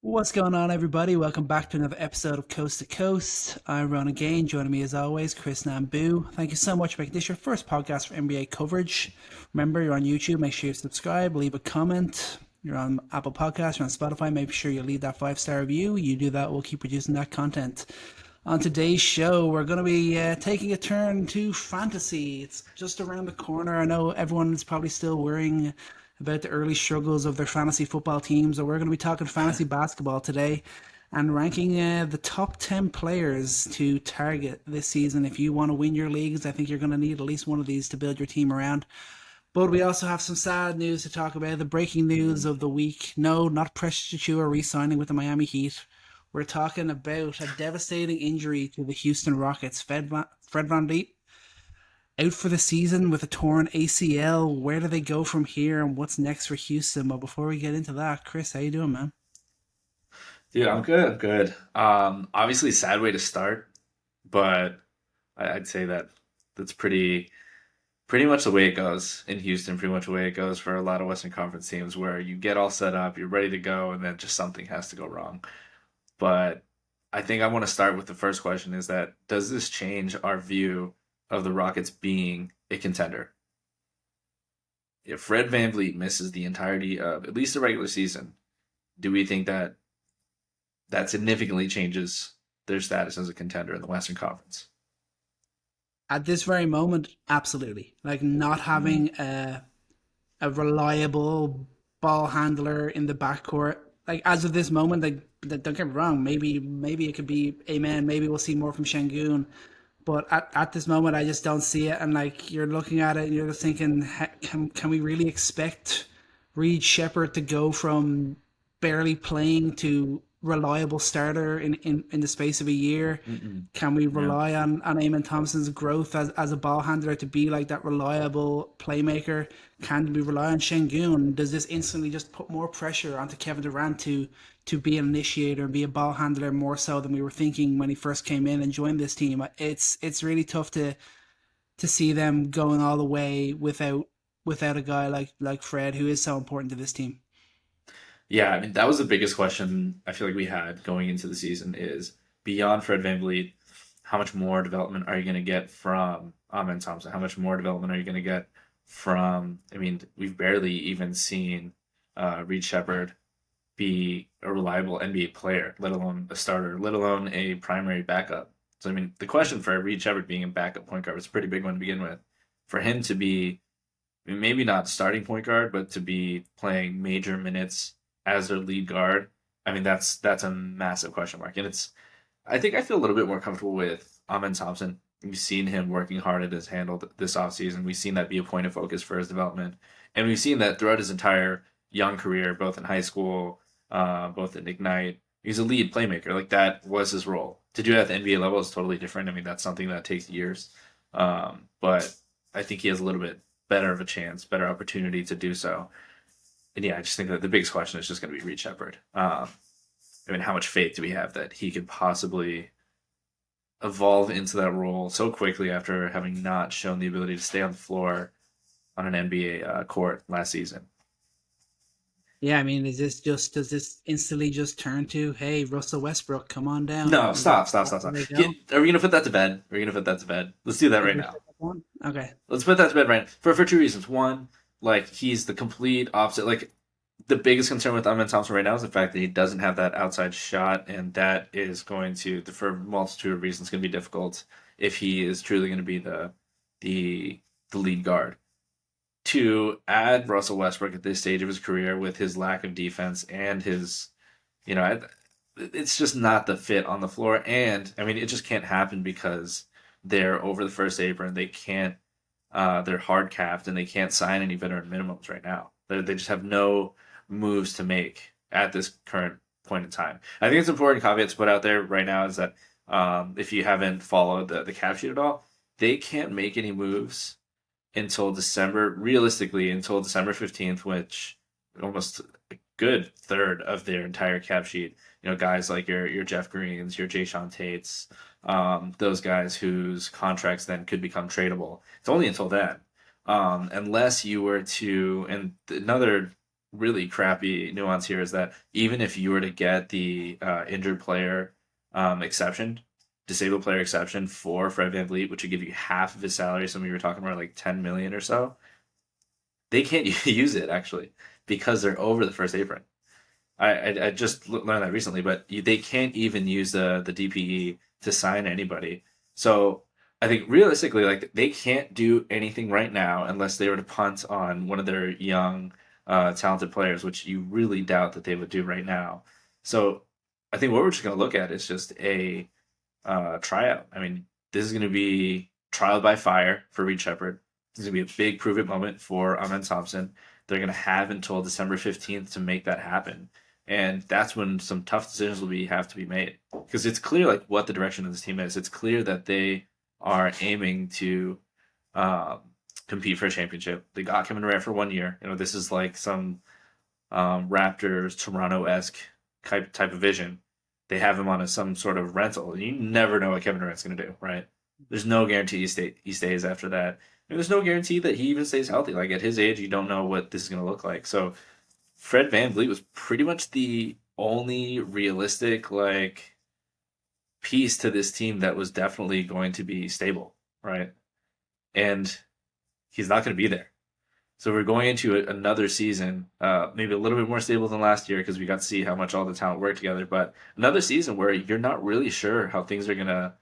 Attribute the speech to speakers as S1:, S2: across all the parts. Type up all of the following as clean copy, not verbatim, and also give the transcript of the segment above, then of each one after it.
S1: What's going on, everybody? Welcome back to another episode of Coast to Coast. I'm Ronan Gaine. Joining me, as always, Chris Nambu. Thank you so much for making this your first podcast for NBA coverage. Remember, you're on YouTube. Make sure you subscribe, leave a comment. You're on Apple Podcasts, you're on Spotify. Make sure you leave that 5-star review. You do that, we'll keep producing that content. On today's show, we're going to be taking a turn to fantasy. It's just around the corner. I know everyone is probably still worrying about the early struggles of their fantasy football teams. So we're going to be talking fantasy basketball today and ranking the top 10 players to target this season. If you want to win your leagues, I think you're going to need at least one of these to build your team around. But we also have some sad news to talk about. The breaking news of the week. No, not Precious Achiuwa re-signing with the Miami Heat. We're talking about a devastating injury to the Houston Rockets. Fred VanVleet out for the season with a torn ACL. Where do they go from here, and what's next for Houston? But before we get into that, Chris, how you doing, man?
S2: Dude, I'm good. I'm good. Obviously, sad way to start, but I'd say that that's pretty much the way it goes in Houston. Pretty much the way it goes for a lot of Western Conference teams, where you get all set up, you're ready to go, and then just something has to go wrong. But I think I want to start with the first question: is that does this change our view of the Rockets being a contender? If Fred VanVleet misses the entirety of at least the regular season, do we think that that significantly changes their status as a contender in the Western Conference?
S1: At this very moment, absolutely. Like not
S2: Mm,
S1: having a reliable ball handler in the backcourt. Like as of this moment, like don't get me wrong. Maybe it could be amen. Maybe we'll see more from Shengun. But at this moment, I just don't see it. And like you're looking at it, and you're just thinking, can we really expect Reed Shepherd to go from barely playing to reliable starter in the space of a year?
S2: mm-mm.
S1: Can we
S2: Yeah.
S1: rely on Eamon Thompson's growth as a ball handler to be like that reliable playmaker? Can we rely on Shengun? Does this instantly just put more pressure onto Kevin Durant to be an initiator and be a ball handler more so than we were thinking when he first came in and joined this team? It's really tough to see them going all the way without a guy like Fred, who is so important to this team.
S2: Yeah, I mean that was the biggest question I feel like we had going into the season is beyond Fred VanVleet, how much more development are you going to get from Amen Thompson? How much more development are you going to get from? I mean, we've barely even seen Reed Shepard be a reliable NBA player, let alone a starter, let alone a primary backup. So I mean, the question for Reed Shepard being a backup point guard was a pretty big one to begin with. For him to be maybe not starting point guard, but to be playing major minutes as their lead guard, I mean that's a massive question mark. And it's I think I feel a little bit more comfortable with Amen Thompson. We've seen him working hard at his handle this offseason. We've seen that be a point of focus for his development. And we've seen that throughout his entire young career, both in high school, both in Ignite. He's a lead playmaker. Like that was his role. To do it at the NBA level is totally different. I mean, that's something that takes years. But I think he has a little bit better of a chance, better opportunity to do so. And yeah, I just think that the biggest question is just going to be Reed Shepard. I mean, how much faith do we have that he could possibly evolve into that role so quickly after having not shown the ability to stay on the floor on an NBA court last season?
S1: Yeah, I mean, does this instantly just turn to, hey, Russell Westbrook, come on down?
S2: No, stop, stop, stop, stop.
S1: There we go.
S2: Are we gonna put that to bed? Are we gonna put that to bed? Let's do that
S1: Is
S2: right
S1: there
S2: now.
S1: still one? Okay.
S2: Let's put that to bed right now. For two reasons. One, like he's the complete opposite. Like the biggest concern with Amen Thompson right now is the fact that he doesn't have that outside shot, and that is going to, for a multitude of reasons, going to be difficult if he is truly going to be the the lead guard. To add Russell Westbrook at this stage of his career with his lack of defense and his, you know, it's just not the fit on the floor. And I mean, it just can't happen because they're over the first apron. They can't, they're hard capped and they can't sign any veteran minimums right now. They just have no moves to make at this current point in time. I think it's important caveat to put out there right now is that if you haven't followed the cap sheet at all, they can't make any moves until December, realistically, until December 15th, which almost a good third of their entire cap sheet. You know, guys like your Jeff Greens, your Jay Sean Tates, those guys whose contracts then could become tradable. It's only until then. Unless you were to, and another really crappy nuance here is that even if you were to get the injured player exception, disabled player exception for Fred VanVleet, which would give you half of his salary, some of you were talking about like 10 million or so, they can't use it actually because they're over the first apron. I just learned that recently, but they can't even use the DPE to sign anybody. So I think realistically, like they can't do anything right now unless they were to punt on one of their young, talented players, which you really doubt that they would do right now. So I think what we're just going to look at is just a tryout. I mean, this is going to be trial by fire for Reed Shepard. This is going to be a big prove it moment for Amen Thompson. They're going to have until December 15th to make that happen. And that's when some tough decisions will have to be made because it's clear like what the direction of this team is. It's clear that they are aiming to um, compete for a championship. They got Kevin Durant for 1 year. This is like some Raptors Toronto esque type of vision. They have him on some sort of rental. You never know what Kevin Durant's going to do, right? There's no guarantee he stays after that. And there's no guarantee that he even stays healthy. Like at his age, you don't know what this is going to look like. So Fred VanVleet was pretty much the only realistic like piece to this team that was definitely going to be stable, right? And he's not going to be there. So we're going into another season, maybe a little bit more stable than last year because we got to see how much all the talent worked together. But another season where you're not really sure how things are gonna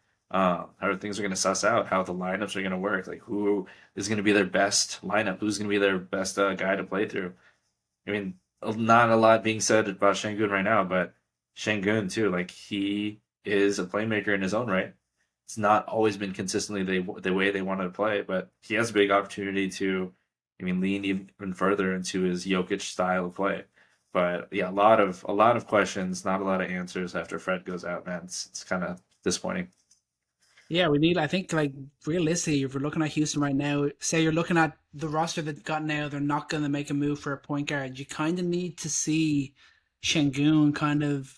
S2: suss out, how the lineups are gonna work, like who is gonna be their best lineup, who's gonna be their best guy to play through. I mean, not a lot being said about Şengün right now, but Şengün too, like he is a playmaker in his own right. It's not always been consistently the way they wanted to play, but he has a big opportunity to, lean even further into his Jokic style of play. But yeah, a lot of questions, not a lot of answers after Fred goes out, man. It's kind of disappointing.
S1: Yeah, we need. I think like realistically, if we're looking at Houston right now, say you're looking at the roster they've got now, they're not going to make a move for a point guard. You kind of need to see Şengün kind of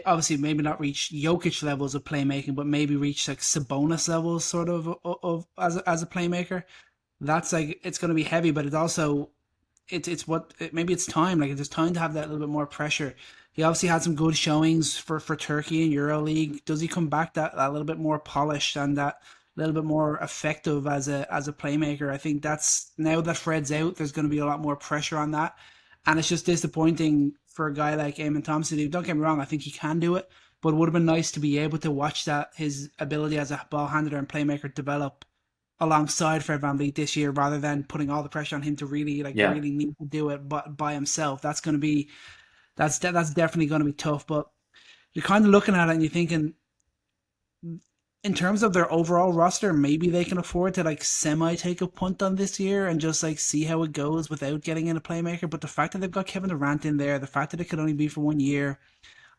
S1: obviously maybe not reach Jokic levels of playmaking, but maybe reach like Sabonis levels sort of as a playmaker. That's like it's going to be heavy, but it's also maybe it's time. Like it's time to have that little bit more pressure. He obviously had some good showings for Turkey in EuroLeague. Does he come back that little bit more polished and that little bit more effective as a playmaker? I think that's now that Fred's out, there's going to be a lot more pressure on that, and it's just disappointing for a guy like Eamon Thompson. Don't get me wrong, I think he can do it, but it would have been nice to be able to watch that his ability as a ball handler and playmaker develop alongside Fred VanVleet this year, rather than putting all the pressure on him to
S2: Yeah,
S1: really need to do it by himself. That's definitely going to be tough. But you're kind of looking at it and you're thinking, in terms of their overall roster, maybe they can afford to like semi take a punt on this year and just like see how it goes without getting in a playmaker. But the fact that they've got Kevin Durant in there, the fact that it could only be for 1 year,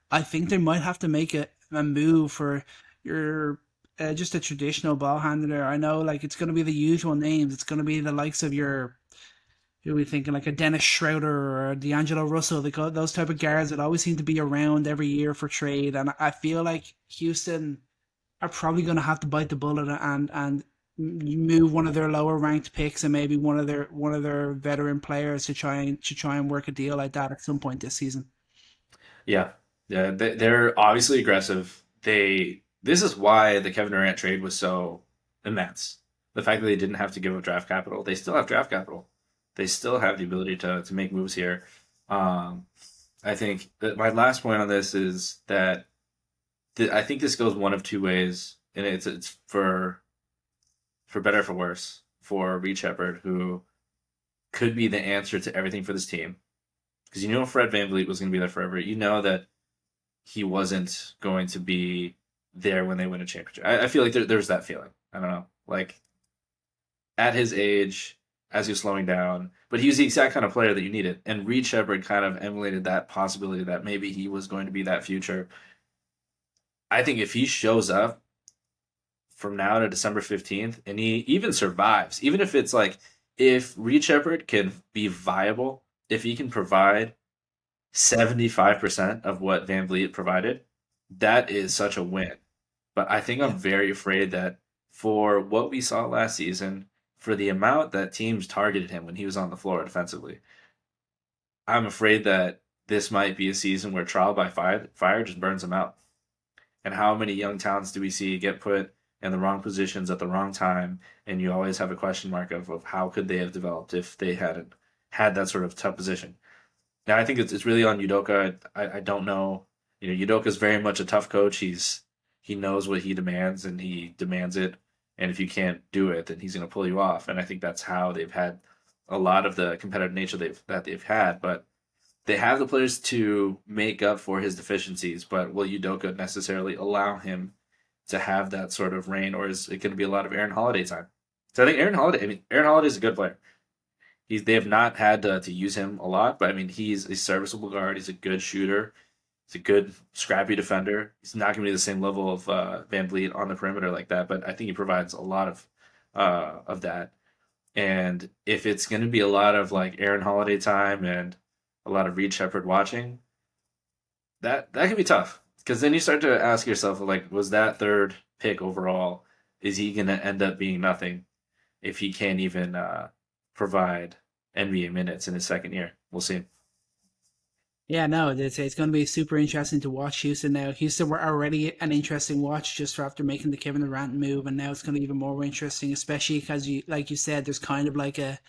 S1: I think they might have to make a move for your just a traditional ball handler. I know like it's going to be the usual names. It's going to be the likes of your who are we thinking like a Dennis Schroeder or D'Angelo Russell. Those type of guards that always seem to be around every year for trade. And I feel like Houston are probably going to have to bite the bullet and move one of their lower ranked picks and maybe one of their veteran players to try and work a deal like that at some point this season.
S2: yeah, yeah. They're obviously aggressive. This is why the Kevin Durant trade was so immense. The fact that they didn't have to give up draft capital, they still have draft capital. They still have the ability to make moves here. Um, I think that my last point on this is that I think this goes one of two ways, and it's for better or for worse for Reed Shepard, who could be the answer to everything for this team. Because Fred VanVleet was going to be there forever. You know that he wasn't going to be there when they win a championship. I feel like there's that feeling. I don't know. Like at his age, as he was slowing down, but he was the exact kind of player that you needed. And Reed Shepard kind of emulated that possibility that maybe he was going to be that future. I think if he shows up from now to December 15th and he even survives, even if it's like, if Reed Shepard can be viable, if he can provide 75% of what VanVleet provided, that is such a win. But I think
S1: Yeah.
S2: I'm very afraid that for what we saw last season, for the amount that teams targeted him when he was on the floor defensively, I'm afraid that this might be a season where trial by fire just burns them out. And how many young talents do we see get put in the wrong positions at the wrong time? And you always have a question mark of how could they have developed if they hadn't had that sort of tough position. Now, I think it's really on Udoka. I don't know. Udoka is very much a tough coach. He knows what he demands and he demands it. And if you can't do it, then he's going to pull you off. And I think that's how they've had a lot of the competitive nature they've had. But they have the players to make up for his deficiencies. But will Udoka necessarily allow him to have that sort of reign, or is it going to be a lot of Aaron Holiday time? So I think Aaron Holiday is a good player. They have not had to use him a lot, but I mean he's a serviceable guard. He's a good shooter. He's a good scrappy defender. He's not going to be the same level of VanVleet on the perimeter like that, but I think he provides a lot of that. And if it's going to be a lot of like Aaron Holiday time and a lot of Reed Shepherd watching, that can be tough because then you start to ask yourself like, was that third pick overall? Is he going to end up being nothing if he can't even provide NBA minutes in his second year? We'll see.
S1: Yeah, no, it's going to be super interesting to watch Houston now. Houston were already an interesting watch just after making the Kevin Durant move, and now it's going to be even more interesting, especially because like you said, there's kind of like a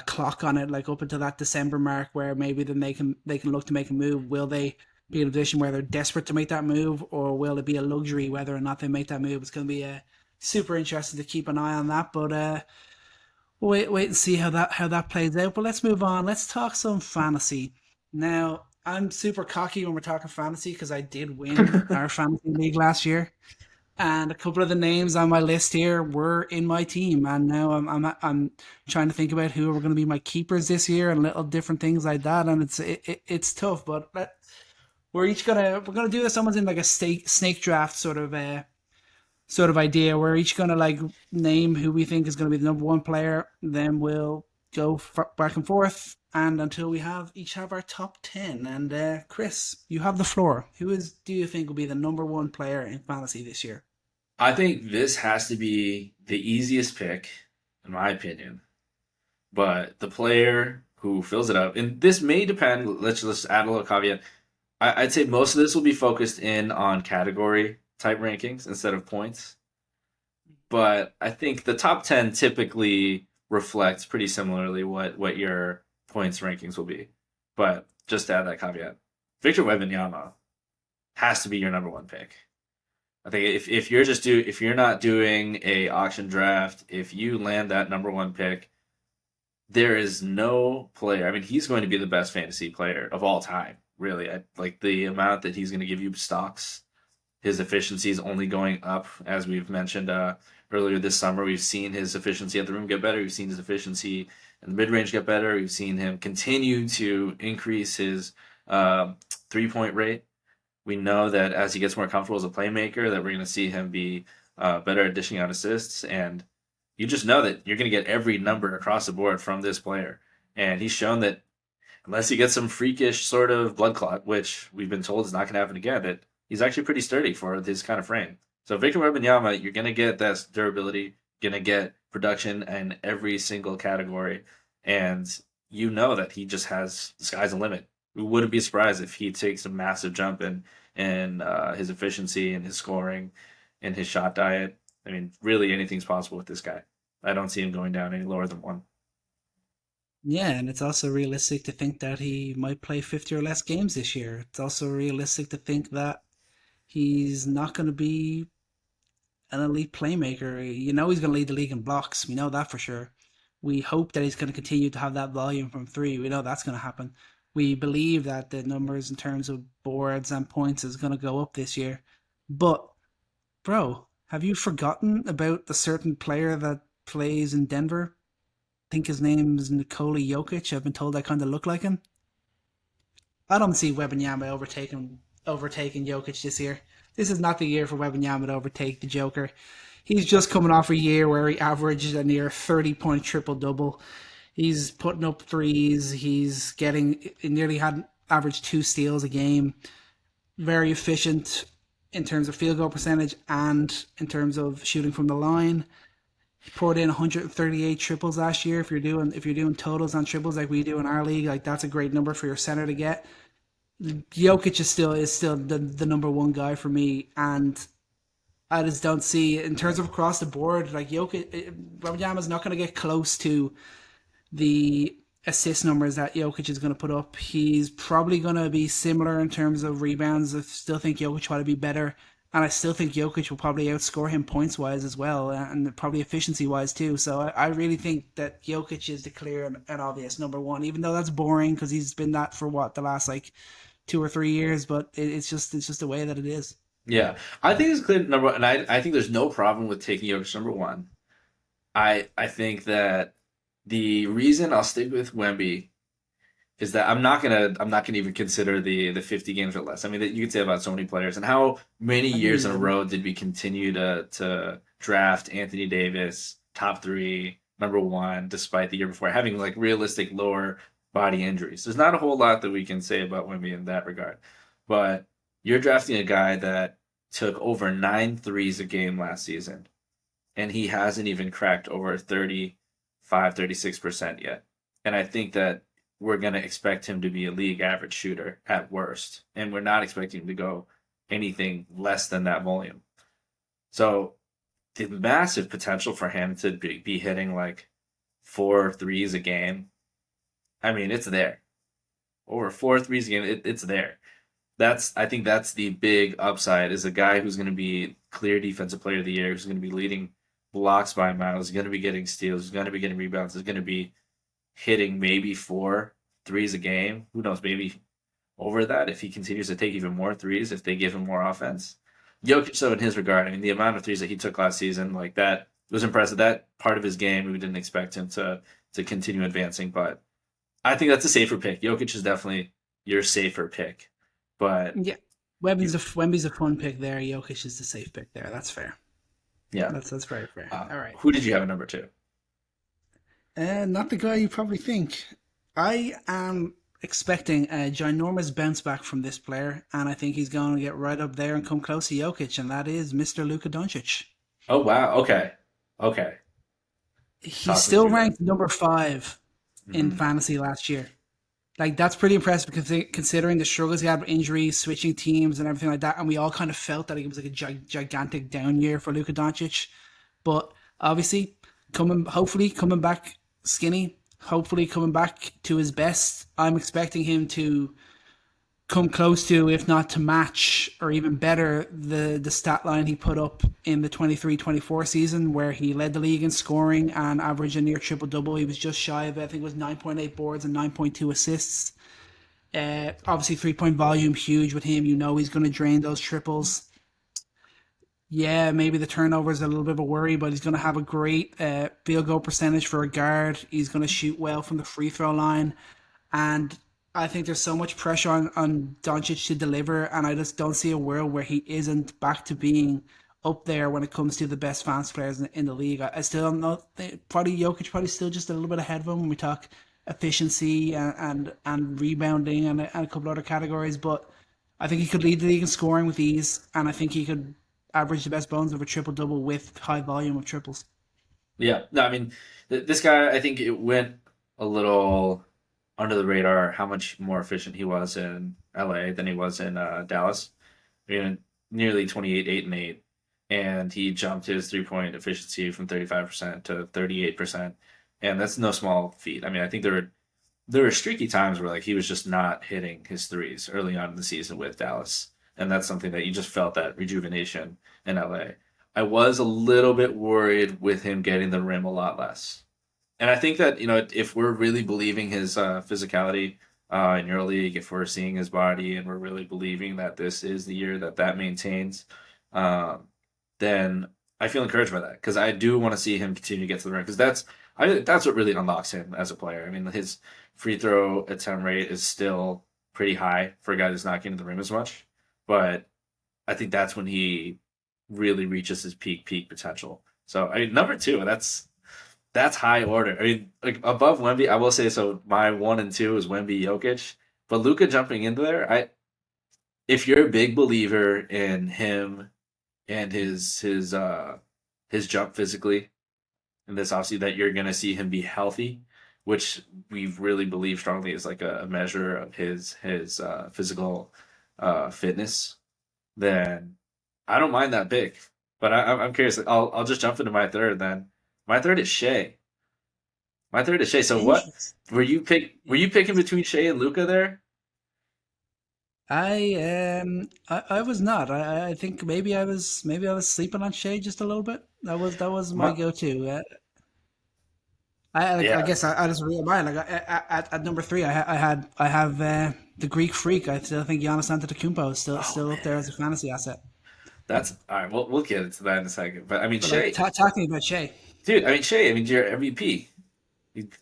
S1: clock on it, like up until that December mark, where maybe then they can look to make a move. Will they be in a position where they're desperate to make that move, or will it be a luxury whether or not they make that move? It's going to be super interesting to keep an eye on that, but wait and see how that plays out. But let's move on. Let's talk some fantasy now. I'm super cocky when we're talking fantasy because I did win our fantasy league last year, and a couple of the names on my list here were in my team. And now I'm trying to think about who are going to be my keepers this year and little different things like that. And it's tough, but we're gonna do this almost in like a snake draft sort of idea. We're each gonna like name who we think is gonna be the number one player. Then we'll go back and forth, and until we each have our top 10. And Chris, you have the floor. Do you think will be the number one player in fantasy this year?
S2: I think this has to be the easiest pick, in my opinion. But the player who fills it up, and this may depend. Let's add a little caveat. I'd say most of this will be focused in on category type rankings instead of points. But I think the top 10 typically reflects pretty similarly what your points rankings will be. But just to add that caveat, Victor Wembanyama has to be your number one pick. I think if you're not doing a auction draft, if you land that number one pick, there is no player. I mean, he's going to be the best fantasy player of all time. Really, like the amount that he's going to give you stocks. His efficiency is only going up, as we've mentioned earlier this summer. We've seen his efficiency at the rim get better. We've seen his efficiency in the mid range get better. We've seen him continue to increase his 3-point rate. We know that as he gets more comfortable as a playmaker, that we're going to see him be better at dishing out assists. And you just know that you're going to get every number across the board from this player. And he's shown that unless he gets some freakish sort of blood clot, which we've been told is not going to happen again, that he's actually pretty sturdy for this kind of frame. So Victor Wembanyama, you're going to get that durability, going to get production in every single category. And you know that he just has the sky's the limit. We wouldn't be surprised if he takes a massive jump in his efficiency and his scoring and his shot diet. I mean, really anything's possible with this guy. I don't see him going down any lower than one.
S1: Yeah, and it's also realistic to think that he might play 50 or less games this year. It's also realistic to think that he's not going to be an elite playmaker. You know he's going to lead the league in blocks. We know that for sure. We hope that he's going to continue to have that volume from three. We know that's going to happen. We believe that the numbers in terms of boards and points is going to go up this year. But, bro, have you forgotten about the certain player that plays in Denver? I think his name is Nikola Jokic. I've been told I kind of look like him. I don't see Wembanyama overtaking Jokic this year. This is not the year for Wembanyama to overtake the Joker. He's just coming off a year where he averaged a near 30-point triple-double. He's putting up threes. He nearly had averaged 2 steals a game. Very efficient in terms of field goal percentage and in terms of shooting from the line. poured in 138 triples last year. If you're doing totals on triples like we do in our league, like that's a great number for your center to get. Jokic is still the number one guy for me, and I just don't see in terms of across the board like Jokic. Wembanyama's not going to get close to the assist numbers that Jokic is going to put up. He's probably going to be similar in terms of rebounds. I still think Jokic will be better. And I still think Jokic will probably outscore him points wise as well, and probably efficiency wise too. So I really think that Jokic is the clear and obvious number one, even though that's boring because he's been that for what the last like 2 or 3 years. But it's just the way that it is.
S2: Yeah, I think it's clear number one, and I think there's no problem with taking Jokic number one. I think that the reason I'll stick with Wemby is that I'm not gonna even consider the 50 games or less. I mean, that you could say about so many players, and how many
S1: I agree
S2: years in
S1: with
S2: a
S1: you.
S2: row did we continue to draft Anthony Davis top three, number one, despite the year before having like realistic lower body injuries. There's not a whole lot that we can say about Wemby in that regard, but you're drafting a guy that took over 9 threes a game last season, and he hasn't even cracked over 35, 36% yet. And I think that we're going to expect him to be a league average shooter at worst. And we're not expecting him to go anything less than that volume. So the massive potential for him to be hitting like 4 threes a game, I mean, it's there. Over 4 threes a game, it's there. I think that's the big upside is a guy who's going to be clear defensive player of the year, who's going to be leading blocks by miles, is going to be getting steals, is going to be getting rebounds, is going to be hitting maybe 4 threes a game. Who knows? Maybe over that if he continues to take even more threes, if they give him more offense. Jokic, so in his regard, I mean, the amount of threes that he took last season, like that was impressive. That part of his game, we didn't expect him to continue advancing, but I think that's a safer pick. Jokic is definitely your safer pick, but
S1: Yeah, Wemby's a fun pick there. Jokic is the safe pick there. That's fair.
S2: yeah.
S1: That's very fair. All right.
S2: Who did you have at number two?
S1: Not the guy you probably think. I am expecting a ginormous bounce back from this player, and I think he's going to get right up there and come close to Jokic, and that is Mr. Luka Doncic.
S2: Oh wow. Okay. Okay.
S1: He's
S2: Talk me
S1: still
S2: through that.
S1: ranked number 5 in
S2: Hmm.
S1: fantasy last year. Like that's pretty impressive because considering the struggles he had with injuries, switching teams, and everything like that, and we all kind of felt that it was like a gigantic down year for Luka Doncic. But obviously, hopefully coming back skinny, hopefully coming back to his best. I'm expecting him to come close to, if not to match or even better, the stat line he put up in the 23-24 season where he led the league in scoring and averaged a near triple double. He was just shy of it. I think it was 9.8 boards and 9.2 assists. Obviously, 3 point volume huge with him. You know he's going to drain those triples. Yeah, maybe the turnover is a little bit of a worry, but he's going to have a great field goal percentage for a guard. He's going to shoot well from the free throw line. And I think there's so much pressure on Doncic to deliver, and I just don't see a world where he isn't back to being up there when it comes to the best fans players in the league. I still don't know. Probably Jokic probably still just a little bit ahead of him when we talk efficiency and rebounding and a couple other categories, but I think he could lead the league in scoring with ease, and I think he could average the best bones of a triple double with high volume of triples.
S2: Yeah. No, I mean, this guy, I think it went a little under the radar how much more efficient he was in LA than he was in Dallas. I mean, nearly 28, 8, and 8. And he jumped his 3 point efficiency from 35% to 38%. And that's no small feat. I mean, I think there were streaky times where like he was just not hitting his threes early on in the season with Dallas, and that's something that you just felt that rejuvenation in LA. I was a little bit worried with him getting the rim a lot less, and I think that if we're really believing his physicality in your league, if we're seeing his body and we're really believing that this is the year that that maintains, um, then I feel encouraged by that because I do want to see him continue to get to the rim because that's what really unlocks him as a player. I mean, his free throw attempt rate is still pretty high for a guy that's not getting to the rim as much, but I think that's when he really reaches his peak potential. So I mean, number two, that's high order. I mean, like above Wemby, I will say so. My one and two is Wemby, Jokic, but Luka jumping into there. If you're a big believer in him and his jump physically, in this offseason that you're going to see him be healthy, which we really believe strongly is like a measure of his physical fitness, then I don't mind that pick. But I'm curious. I'll just jump into my third then. My third is Shea. My third is Shea. So what
S1: Interesting.
S2: were you picking between Shea and Luca there?
S1: I was not. I think maybe I was sleeping on Shea just a little bit. That was my
S2: My,
S1: go-to. I
S2: yeah.
S1: guess I just read mine. Like at number three, I have the Greek Freak. I still think Giannis Antetokounmpo is
S2: Oh
S1: still up there as a
S2: man,
S1: fantasy asset.
S2: that's all right. We'll get into that in a second. But I mean,
S1: But like,
S2: Shea,
S1: talk to me about Shea.
S2: dude. I mean, Shea. I mean, your MVP.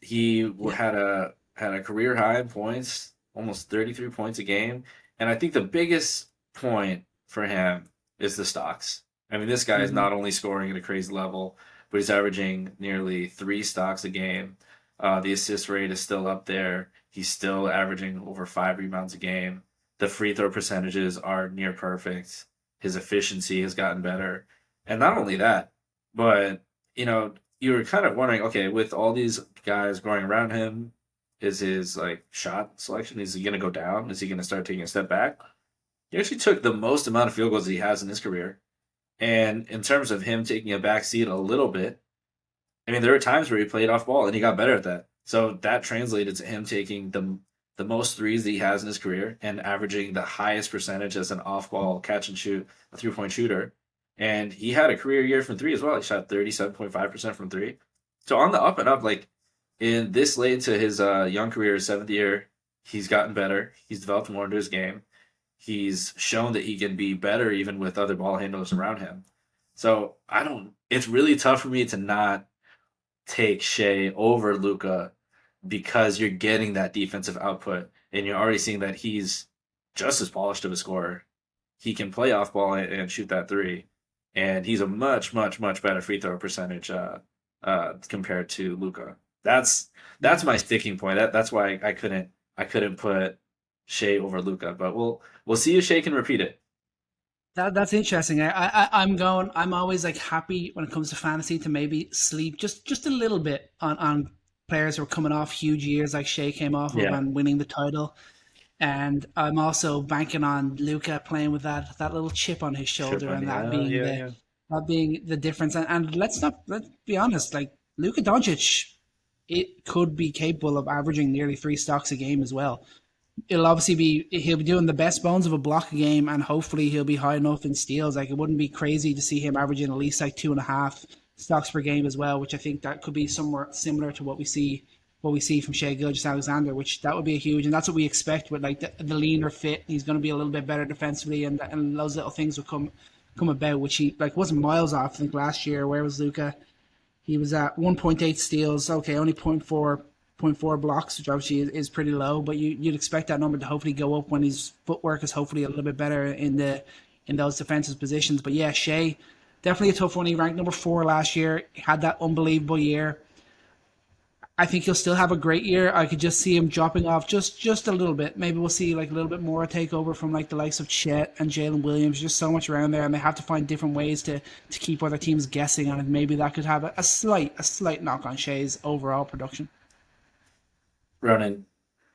S2: He
S1: Yeah.
S2: had a career high in points, almost 33 points a game, and I think the biggest point for him is the stocks. I mean, this guy is
S1: Hmm.
S2: not only scoring at a crazy level, but he's averaging nearly 3 stocks a game. The assist rate is still up there. He's still averaging over 5 rebounds a game. The free throw percentages are near perfect. His efficiency has gotten better, and not only that, but you know, you were kind of wondering, okay, with all these guys going around him, is his like shot selection, is he going to go down? Is he going to start taking a step back? He actually took the most amount of field goals he has in his career. And in terms of him taking a back seat a little bit, I mean, there were times where he played off ball and he got better at that. So that translated to him taking the most threes that he has in his career and averaging the highest percentage as an off ball catch and shoot, a 3 point shooter. And he had a career year from three as well. He shot 37.5% from three. So on the up and up, like in this late to his young career, seventh year, he's gotten better. He's developed more into his game. He's shown that he can be better even with other ball handlers around him. So I don't. It's really tough for me to not take Shea over Luca because you're getting that defensive output and you're already seeing that he's just as polished of a scorer. He can play off ball and shoot that three, and he's a much, much, much better free throw percentage compared to Luca. That's my sticking point. That's why I couldn't put Shea over Luca, but we'll see if Shea can repeat it.
S1: That's interesting. I'm always like happy when it comes to fantasy to maybe sleep just a little bit on players who are coming off huge years like Shea came off of
S2: Yeah,
S1: and winning the title. And I'm also banking on Luca playing with that little chip on his
S2: chip
S1: shoulder
S2: on
S1: and
S2: the yeah, yeah.
S1: that being the difference. And let's be honest, like Luka Doncic, it could be capable of averaging nearly 3 stocks a game as well. It'll obviously be he'll be doing the best bones of a block a game, and hopefully he'll be high enough in steals. Like it wouldn't be crazy to see him averaging at least like 2.5 stocks per game as well, which I think that could be somewhere similar to what we see from Shea Gilgeous-Alexander, which that would be a huge, and that's what we expect with like the leaner fit. He's going to be a little bit better defensively, and those little things will come about, which he like wasn't miles off. I think last year, where was Luca? He was at 1.8 steals. Okay, only point four blocks, which obviously is pretty low. But you'd expect that number to hopefully go up when his footwork is hopefully a little bit better in those defensive positions. But yeah, Shea, definitely a tough one. He ranked number 4 last year. He had that unbelievable year. I think he'll still have a great year. I could just see him dropping off just a little bit. Maybe we'll see like a little bit more takeover from like the likes of Chet and Jalen Williams. Just so much around there, and they have to find different ways to keep other teams guessing on it. Maybe that could have a slight knock on Shea's overall production.
S2: Ronan,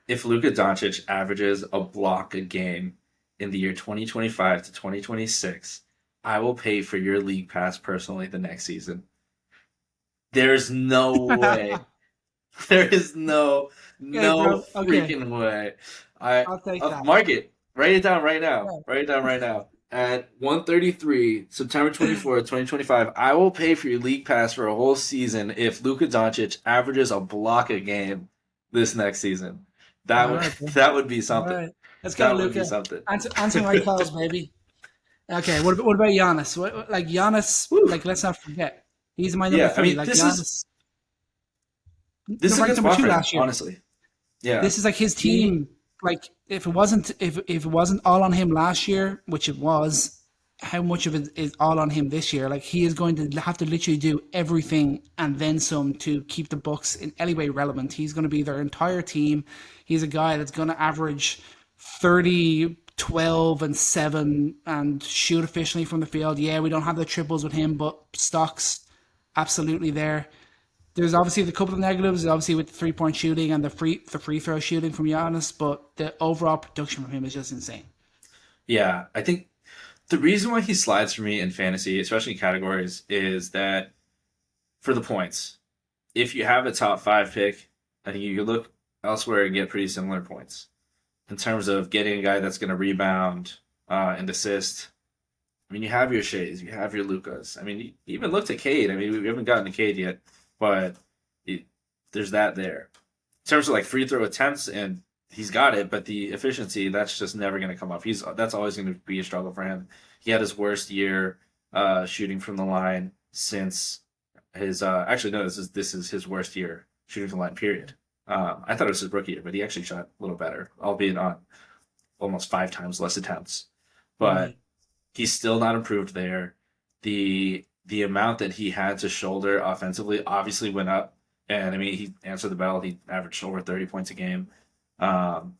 S2: if Luka Doncic averages a block a game in the year 2025 to 2026, I will pay for your league pass personally the next season. There's no way. There is
S1: Okay,
S2: no
S1: bro. Okay,
S2: freaking way. I
S1: I'll take that.
S2: mark it. Write it down right now.
S1: Yeah.
S2: Write it down right now. At 1:33, September 24th, 2025, I will pay for your league pass for a whole season if Luka Doncic averages a block a game this next season. That
S1: All
S2: would
S1: right, bro.
S2: that would be
S1: All
S2: something.
S1: right. Let's go,
S2: That would be
S1: Luca.
S2: something.
S1: Answer my calls, baby. Okay, what about Giannis? Like Giannis,
S2: Whew.
S1: like let's not forget, he's my number
S2: Yeah, I
S1: three.
S2: mean
S1: Like Giannis,
S2: this is a
S1: ranked
S2: good
S1: number
S2: spot
S1: two
S2: for him,
S1: last year.
S2: honestly. Yeah.
S1: This is like his
S2: He
S1: team. Like if it wasn't all on him last year, which it was, how much of it is all on him this year? Like he is going to have to literally do everything and then some to keep the Bucks in any way relevant. He's going to be their entire team. He's a guy that's going to average 30, 12, and 7 and shoot efficiently from the field. Yeah, we don't have the triples with him, but stocks absolutely there. there's obviously the couple of negatives, obviously with the 3 point shooting and the free throw shooting from Giannis, but the overall production from him is just insane.
S2: Yeah, I think the reason why he slides for me in fantasy, especially in categories, is that for the points, if you have a top five pick, I think you could look elsewhere and get pretty similar points in terms of getting a guy that's going to rebound and assist. I mean, you have your Shays, you have your Lucas. I mean, you even looked at Cade. I mean, we haven't gotten to Cade yet, but it, there's that there. In terms of like free throw attempts, and he's got it, but the efficiency, that's just never going to come up. That's always going to be a struggle for him. He had his worst year shooting from the line since his actually no, this is his worst year shooting from the line. Period. I thought it was his rookie year, but he actually shot a little better, albeit on almost 5 times less attempts. But
S1: Right.
S2: he's still not improved there. The amount that he had to shoulder offensively obviously went up, and I mean he answered the bell. He averaged over 30 points a game. Um,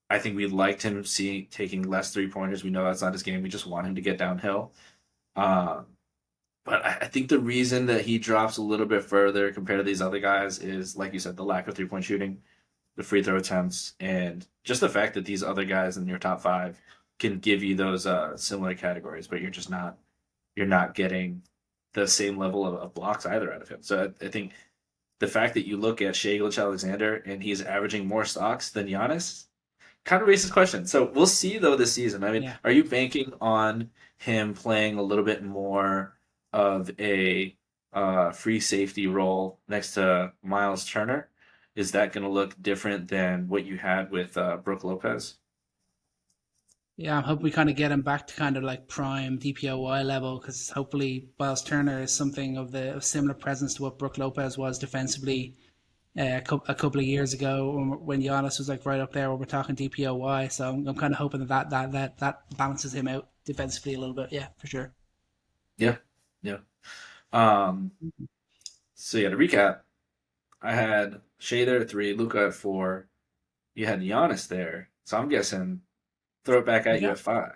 S2: I think we liked him taking less 3 pointers. We know that's not his game. We just want him to get downhill. Um, but I think the reason that he drops a little bit further compared to these other guys is, like you said, the lack of 3 point shooting, the free throw attempts, and just the fact that these other guys in your top five can give you those similar categories, but you're not getting the same level of blocks either out of him. So I think the fact that you look at Shai Alexander and he's averaging more stocks than Giannis kind of raises questions. So we'll see though this season. I mean,
S1: Yeah.
S2: are you banking on him playing a little bit more of a free safety role next to Miles Turner? Is that going to look different than what you had with Brooke Lopez?
S1: Yeah, I hope we kind of get him back to kind of like prime DPOY level because hopefully Miles Turner is something of the of similar presence to what Brook Lopez was defensively a couple of years ago when Giannis was like right up there when we're talking DPOY. So I'm kind of hoping that balances him out defensively a little bit. Yeah, for sure.
S2: Yeah, yeah. Um, so yeah, to recap, I had Shea there at three, Luca at four. You had Giannis there, so I'm guessing throw it back at you
S1: Yeah,
S2: at five.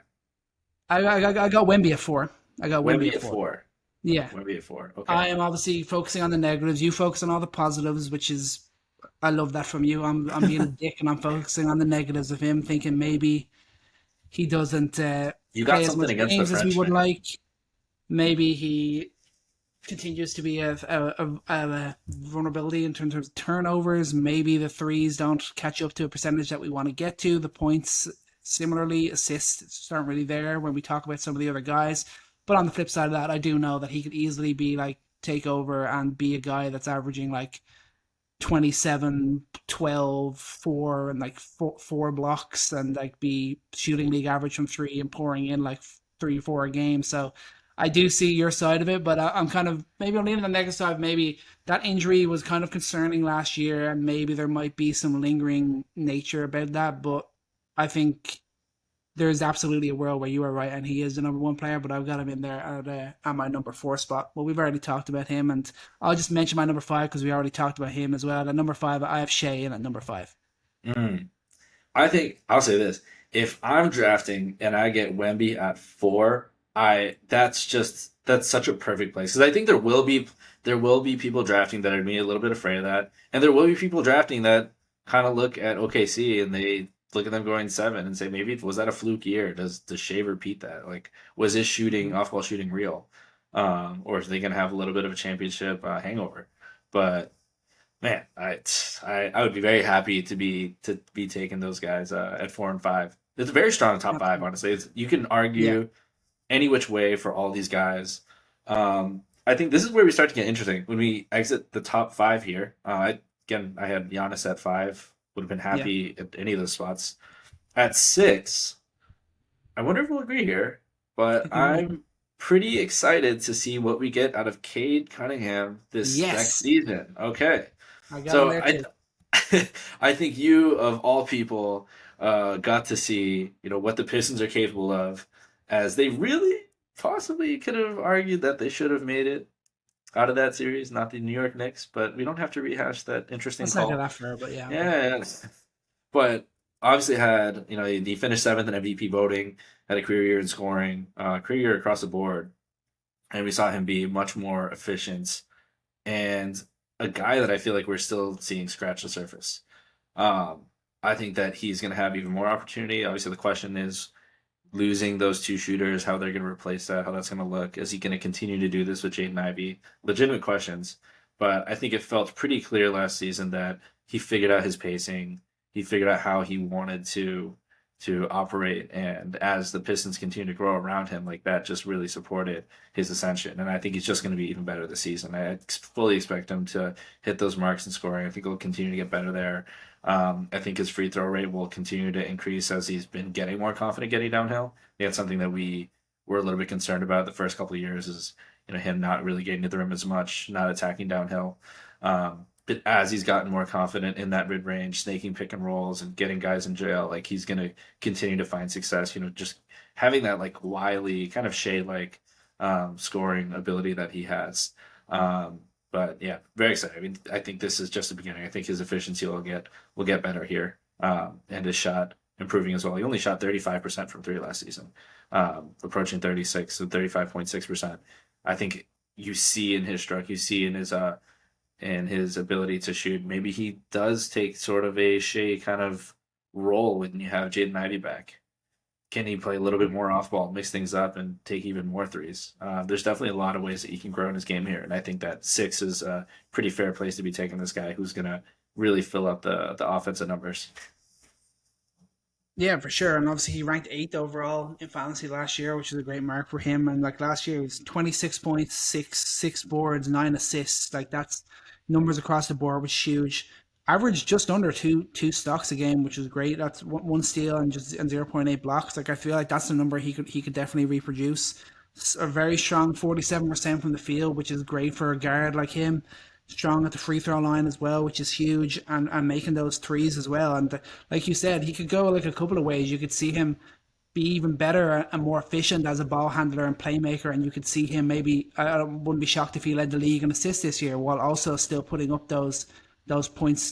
S1: I got Wemby at four. I got Wemby
S2: Wemby
S1: at
S2: at
S1: four.
S2: four.
S1: Yeah,
S2: Wemby at four. Okay.
S1: I am obviously focusing on the negatives. You focus on all the positives, which is I love that from you. I'm being a dick and I'm focusing on the negatives of him, thinking maybe he doesn't
S2: You
S1: play
S2: got
S1: as
S2: something
S1: much
S2: against the
S1: games as we would
S2: Frenchman.
S1: like. Maybe he continues to be a vulnerability in terms of turnovers. Maybe the threes don't catch up to a percentage that we want to get to. The points, similarly, assists aren't really there when we talk about some of the other guys. But on the flip side of that, I do know that he could easily be like take over and be a guy that's averaging like 27, 12, 4, and like four blocks and like be shooting league average from three and pouring in like 3, 4 a game. So I do see your side of it, but I'm kind of maybe I'm leaning on the negative side. Maybe that injury was kind of concerning last year, and maybe there might be some lingering nature about that. But I think there's absolutely a world where you are right and he is the number one player, but I've got him in there at my number four spot. Well, we've already talked about him, and I'll just mention my number five because we already talked about him as well. At number five, I have Shea in at number five.
S2: Mm. I think I'll say this: if I'm drafting and I get Wemby at four, that's such a perfect place because I think there will be people drafting that are me a little bit afraid of that, and there will be people drafting that kind of look at OKC and they look at them going seven and say maybe was that a fluke year? Does Shea repeat that? Like was his shooting off ball shooting real, or is they gonna have a little bit of a championship hangover? But man, I would be very happy to be taking those guys at four and five. It's a very strong top five,
S1: Absolutely.
S2: honestly. You can
S1: Yeah.
S2: argue any which way for all these guys. I think this is where we start to get interesting when we exit the top five here. Again, I had Giannis at five. Would have been
S1: Yeah.
S2: happy at any of those spots. At six, I wonder if we'll agree here, but I'm pretty excited to see what we get out of Cade Cunningham this next
S1: Yes.
S2: season. Okay.
S1: I got him
S2: So
S1: there
S2: I
S1: too.
S2: I think you of all people got to see, what the Pistons are capable of as they really possibly could have argued that they should have made it out of that series, not the New York Knicks, but we don't have to rehash that interesting
S1: Let's not go
S2: call.
S1: that far, but yeah, okay.
S2: Yeah. But obviously had, he finished seventh in MVP voting, had a career year in scoring, career year across the board, and we saw him be much more efficient. And a guy that I feel like we're still seeing scratch the surface. Um, I think that he's going to have even more opportunity. Obviously, the question is losing those two shooters, how they're going to replace that, how that's going to look. Is he going to continue to do this with Jaden Ivey? Legitimate questions. But I think it felt pretty clear last season that he figured out his pacing. He figured out how he wanted to operate. And as the Pistons continue to grow around him, like that just really supported his ascension. And I think he's just going to be even better this season. I fully expect him to hit those marks in scoring. I think he'll continue to get better there. I think his free throw rate will continue to increase as he's been getting more confident getting downhill. That's something that we were a little bit concerned about the first couple of years is him not really getting to the rim as much, not attacking downhill. But as he's gotten more confident in that mid range, snaking pick and rolls and getting guys in jail, like he's going to continue to find success. Just having that like wily kind of Shea like scoring ability that he has. But yeah, very excited. I mean, I think this is just the beginning. I think his efficiency will get better here, and his shot improving as well. He only shot 35% from three last season, approaching 36, so 35.6%. I think you see in his stroke, you see in his ability to shoot. Maybe he does take sort of a Shea kind of role when you have Jaden Ivey back. Can he play a little bit more off ball, mix things up, and take even more threes? There's definitely a lot of ways that he can grow in his game here, and I think that 6 is a pretty fair place to be taking this guy who's going to really fill up the offensive numbers.
S1: Yeah, for sure. And obviously, he ranked 8th overall in fantasy last year, which is a great mark for him. And like last year, it was 26 points, six boards, 9 assists. Like that's numbers across the board, which is huge. Averaged just under two stocks a game, which is great. That's one steal and 0.8 blocks. Like I feel like that's a number he could definitely reproduce. A very strong 47% from the field, which is great for a guard like him. Strong at the free throw line as well, which is huge, and making those threes as well. And like you said, he could go like a couple of ways. You could see him be even better and more efficient as a ball handler and playmaker, and you could see him maybe. I wouldn't be shocked if he led the league in assists this year, while also still putting up those points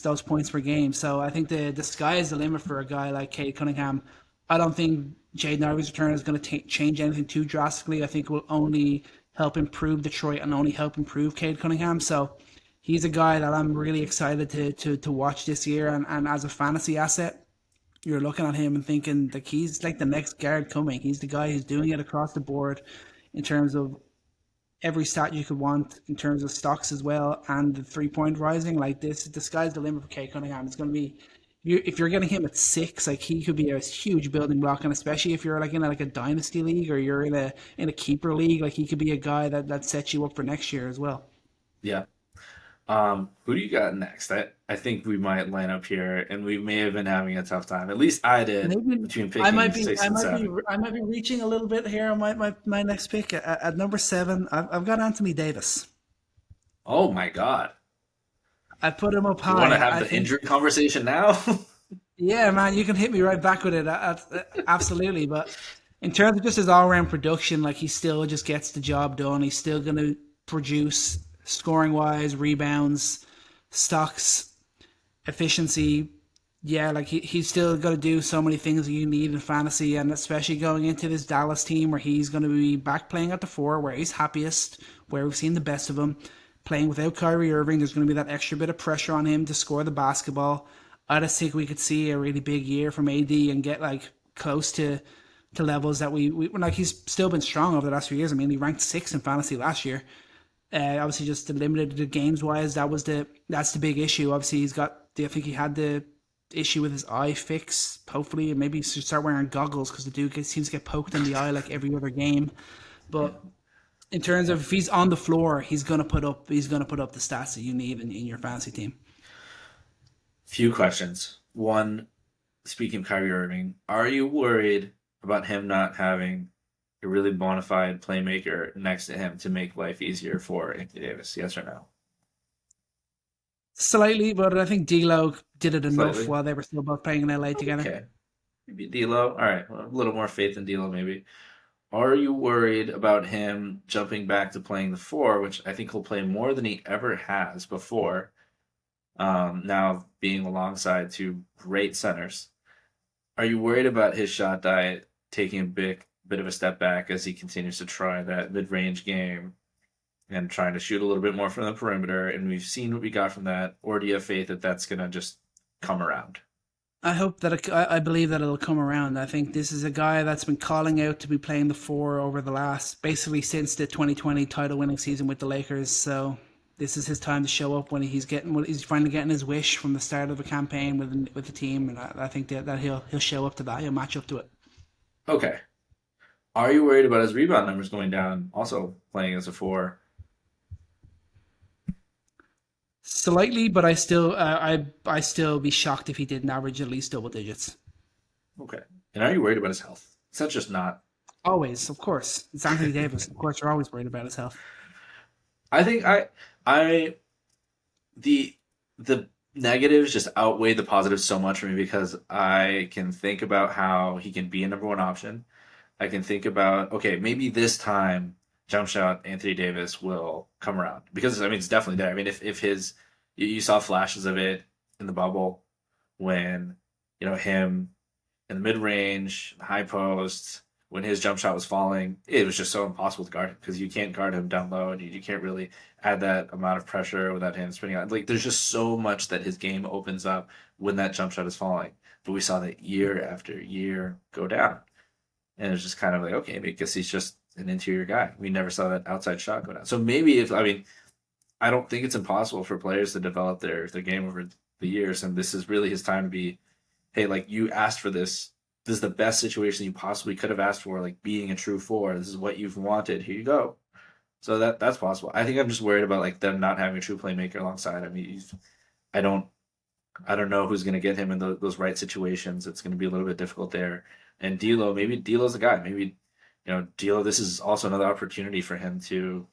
S1: per game. So I think the sky is the limit for a guy like Cade Cunningham. I don't think Jaden Ivey's return is going to change anything too drastically. I think it will only help improve Detroit and only help improve Cade Cunningham. So he's a guy that I'm really excited to watch this year. And as a fantasy asset, you're looking at him and thinking that he's like the next guard coming. He's the guy who's doing it across the board in terms of every stat you could want, in terms of stocks as well, and the 3 point rising. Like this, the sky's the limit for Cade Cunningham. It's going to be, if you're getting him at 6, like he could be a huge building block, and especially if you're like in like a dynasty league or you're in a keeper league, like he could be a guy that sets you up for next year as well.
S2: Yeah. Who do you got next? I think we might line up here, and we may have been having a tough time. At least I did
S1: Maybe
S2: between
S1: I
S2: picking
S1: might be,
S2: 6
S1: I
S2: and
S1: might be,
S2: 7.
S1: I might be reaching a little bit here on my next pick at number 7. I've got Anthony Davis.
S2: Oh my God!
S1: I put him up
S2: You want to
S1: high.
S2: have
S1: I
S2: the
S1: think,
S2: injury conversation now?
S1: yeah, man, you can hit me right back with it. Absolutely. But in terms of just his all round production, like he still just gets the job done. He's still going to produce scoring wise, rebounds, stocks, efficiency. Yeah, like he's still got to do so many things that you need in fantasy, and especially going into this Dallas team where he's going to be back playing at the 4, where he's happiest, where we've seen the best of him. Playing without Kyrie Irving, there's going to be that extra bit of pressure on him to score the basketball. I just think we could see a really big year from AD and get like close to levels that we like. He's still been strong over the last few years. I mean, he ranked 6th in fantasy last year. Obviously, just the limited the games wise, that's the big issue. Obviously, I think he had the issue with his eye fix. Hopefully, and maybe he should start wearing goggles because the dude seems to get poked in the eye like every other game.
S2: Yeah.
S1: But in terms of if he's on the floor, he's gonna put up the stats that you need in your fantasy team.
S2: Few questions. One, speaking of Kyrie Irving, are you worried about him not having a really bona fide playmaker next to him to make life easier for Anthony Davis? Yes or no?
S1: Slightly, but I think D'Lo did it enough
S2: Slightly.
S1: while they were still both playing in LA together.
S2: Okay. Maybe D'Lo. All right. Well, a little more faith in D'Lo, maybe. Are you worried about him jumping back to playing the 4, which I think he'll play more than he ever has before? Now being alongside 2 great centers. Are you worried about his shot diet taking a bit of a step back as he continues to try that mid-range game and trying to shoot a little bit more from the perimeter. And we've seen what we got from that. Or do you have faith that that's going to just come around?
S1: I hope that I believe that it'll come around. I think this is a guy that's been calling out to be playing the four over the last, basically since the 2020 title winning season with the Lakers. So this is his time to show up when he's finally getting his wish from the start of the campaign with the team, and I think that he'll show up to that. He'll match up to it.
S2: Okay. Are you worried about his rebound numbers going down? Also playing as a four.
S1: Slightly, but I still be shocked if he didn't average at least double digits.
S2: Okay. And are you worried about his health? Is that just not?
S1: Always, of course. It's Anthony Davis. Of course, you're always worried about his health.
S2: I think I the the negatives just outweigh the positives so much for me because I can think about how he can be a number one option. I can think about, okay, maybe this time jump shot Anthony Davis will come around because I mean it's definitely there. I mean if his you saw flashes of it in the bubble when him in the mid range, high post, when his jump shot was falling, it was just so impossible to guard him because you can't guard him down low and you can't really add that amount of pressure without him spinning out. Like there's just so much that his game opens up when that jump shot is falling. But we saw that year after year go down. And it's just kind of like, okay, because he's just an interior guy. We never saw that outside shot go down. So maybe I don't think it's impossible for players to develop their game over the years. And this is really his time to be, hey, like you asked for this. This is the best situation you possibly could have asked for, like being a true four. This is what you've wanted. Here you go. So that's possible. I think I'm just worried about like them not having a true playmaker alongside. I mean, I don't I don't know who's going to get him in those right situations. It's going to be a little bit difficult there. And D'Lo, maybe D'Lo's the guy. Maybe D'Lo. This is also another opportunity for him to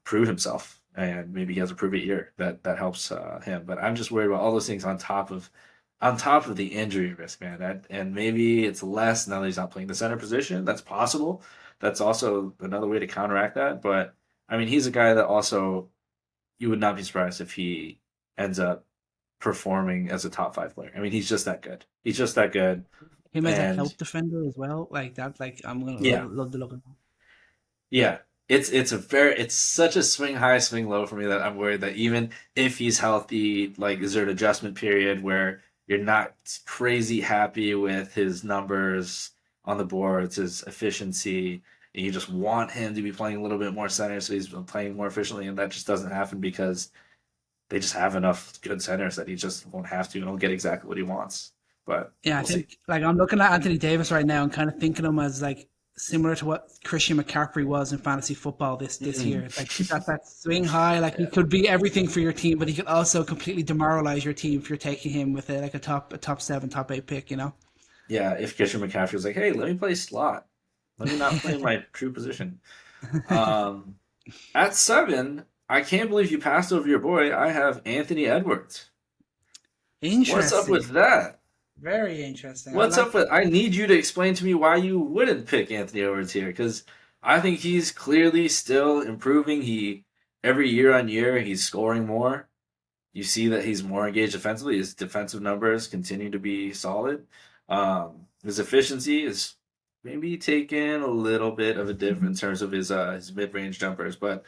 S2: prove himself, and maybe he has a prove it year that helps him. But I'm just worried about all those things on top of the injury risk, man. And maybe it's less now that he's not playing the center position. That's possible. That's also another way to counteract that. But I mean, he's a guy that also you would not be surprised if he ends up performing as a top five player. I mean, he's just that good. He's just that good.
S1: Him as a
S2: And
S1: help defender as well, like that. Like I'm gonna
S2: yeah,
S1: love to look at that.
S2: yeah. It's such a swing high, swing low for me that I'm worried that even if he's healthy, like is there an adjustment period where you're not crazy happy with his numbers on the boards, his efficiency, and you just want him to be playing a little bit more center so he's playing more efficiently, and that just doesn't happen because they just have enough good centers that he just won't have to and he'll get exactly what he wants. But
S1: Yeah, I
S2: we'll see.
S1: think like I'm looking at Anthony Davis right now and kind of thinking of him as like similar to what Christian McCaffrey was in fantasy football this
S2: Mm,
S1: year. Like that swing high, like he
S2: yeah.
S1: could be everything for your team, but he could also completely demoralize your team if you're taking him with a top seven, top eight pick. You know.
S2: Yeah, if Christian McCaffrey was like, hey, let me play slot. Let me not play my true position. Um, at 7, I can't believe you passed over your boy. I have Anthony Edwards. What's up
S1: Interesting.
S2: with that?
S1: Very interesting. I
S2: What's
S1: like
S2: up with? I need you to explain to me why you wouldn't pick Anthony Edwards here, because I think he's clearly still improving. Every year on year he's scoring more. You see that he's more engaged defensively. His defensive numbers continue to be solid. His efficiency is maybe taking a little bit of a dip in terms of his mid range jumpers, but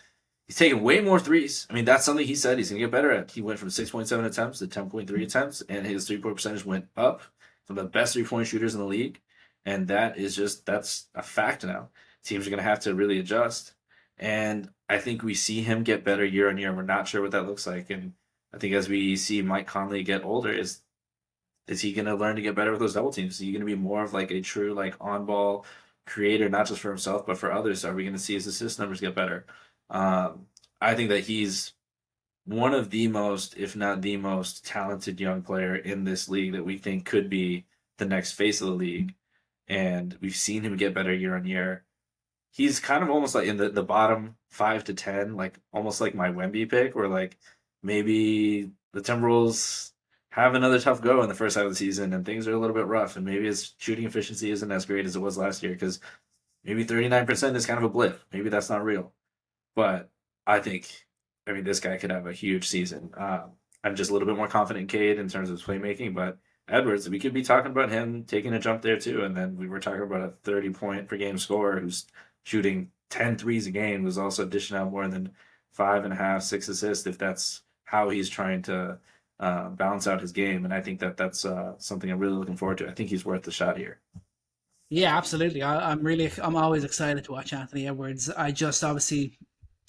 S2: he's taking way more threes. I mean, that's something he said he's gonna get better at. He went from 6.7 attempts to 10.3 attempts, and his 3-point percentage went up. Some of the best 3-point shooters in the league, and that's a fact now. Teams are gonna have to really adjust, and I think we see him get better year on year. We're not sure what that looks like, and I think as we see Mike Conley get older, is he going to learn to get better with those double teams? Is he going to be more of like a true like on ball creator, not just for himself but for others? Are we going to see his assist numbers get better? I think that he's one of the most, if not the most talented young player in this league that we think could be the next face of the league, and we've seen him get better year on year. He's kind of almost like in the bottom 5 to 10, like almost like my Wemby pick, where like maybe the Timberwolves have another tough go in the first half of the season and things are a little bit rough, and maybe his shooting efficiency isn't as great as it was last year because maybe 39% is kind of a blip. Maybe that's not real. But I mean, this guy could have a huge season. I'm just a little bit more confident in Cade in terms of his playmaking, but Edwards, we could be talking about him taking a jump there too. And then we were talking about a 30 point per game scorer who's shooting 10 threes a game was also dishing out more than 5.5, 6 assists if that's how he's trying to balance out his game. And I think that that's something I'm really looking forward to. I think he's worth the shot here.
S1: Yeah, absolutely. I'm always excited to watch Anthony Edwards. I just obviously,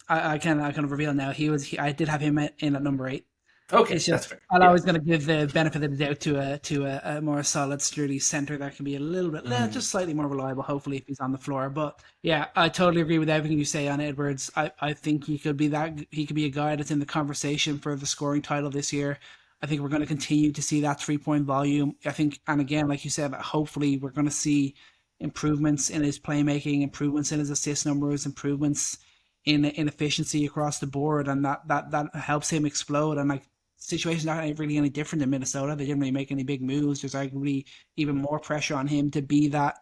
S1: I kind of reveal now. I did have him in at number 8.
S2: Okay,
S1: It's
S2: that's
S1: just
S2: fair.
S1: I'm
S2: Yeah.
S1: always going to give the benefit of the doubt to a more solid, sturdy center that can be a little bit
S2: Mm,
S1: just slightly more reliable. Hopefully, if he's on the floor. But yeah, I totally agree with everything you say on Edwards. I think he could be a guy that's in the conversation for the scoring title this year. I think we're going to continue to see that 3 point volume. I think, and again, like you said, hopefully we're going to see improvements in his playmaking, improvements in his assist numbers, improvements in efficiency across the board, and that helps him explode. And like situation's not really any different in Minnesota. They didn't really make any big moves. There's arguably even more pressure on him to be that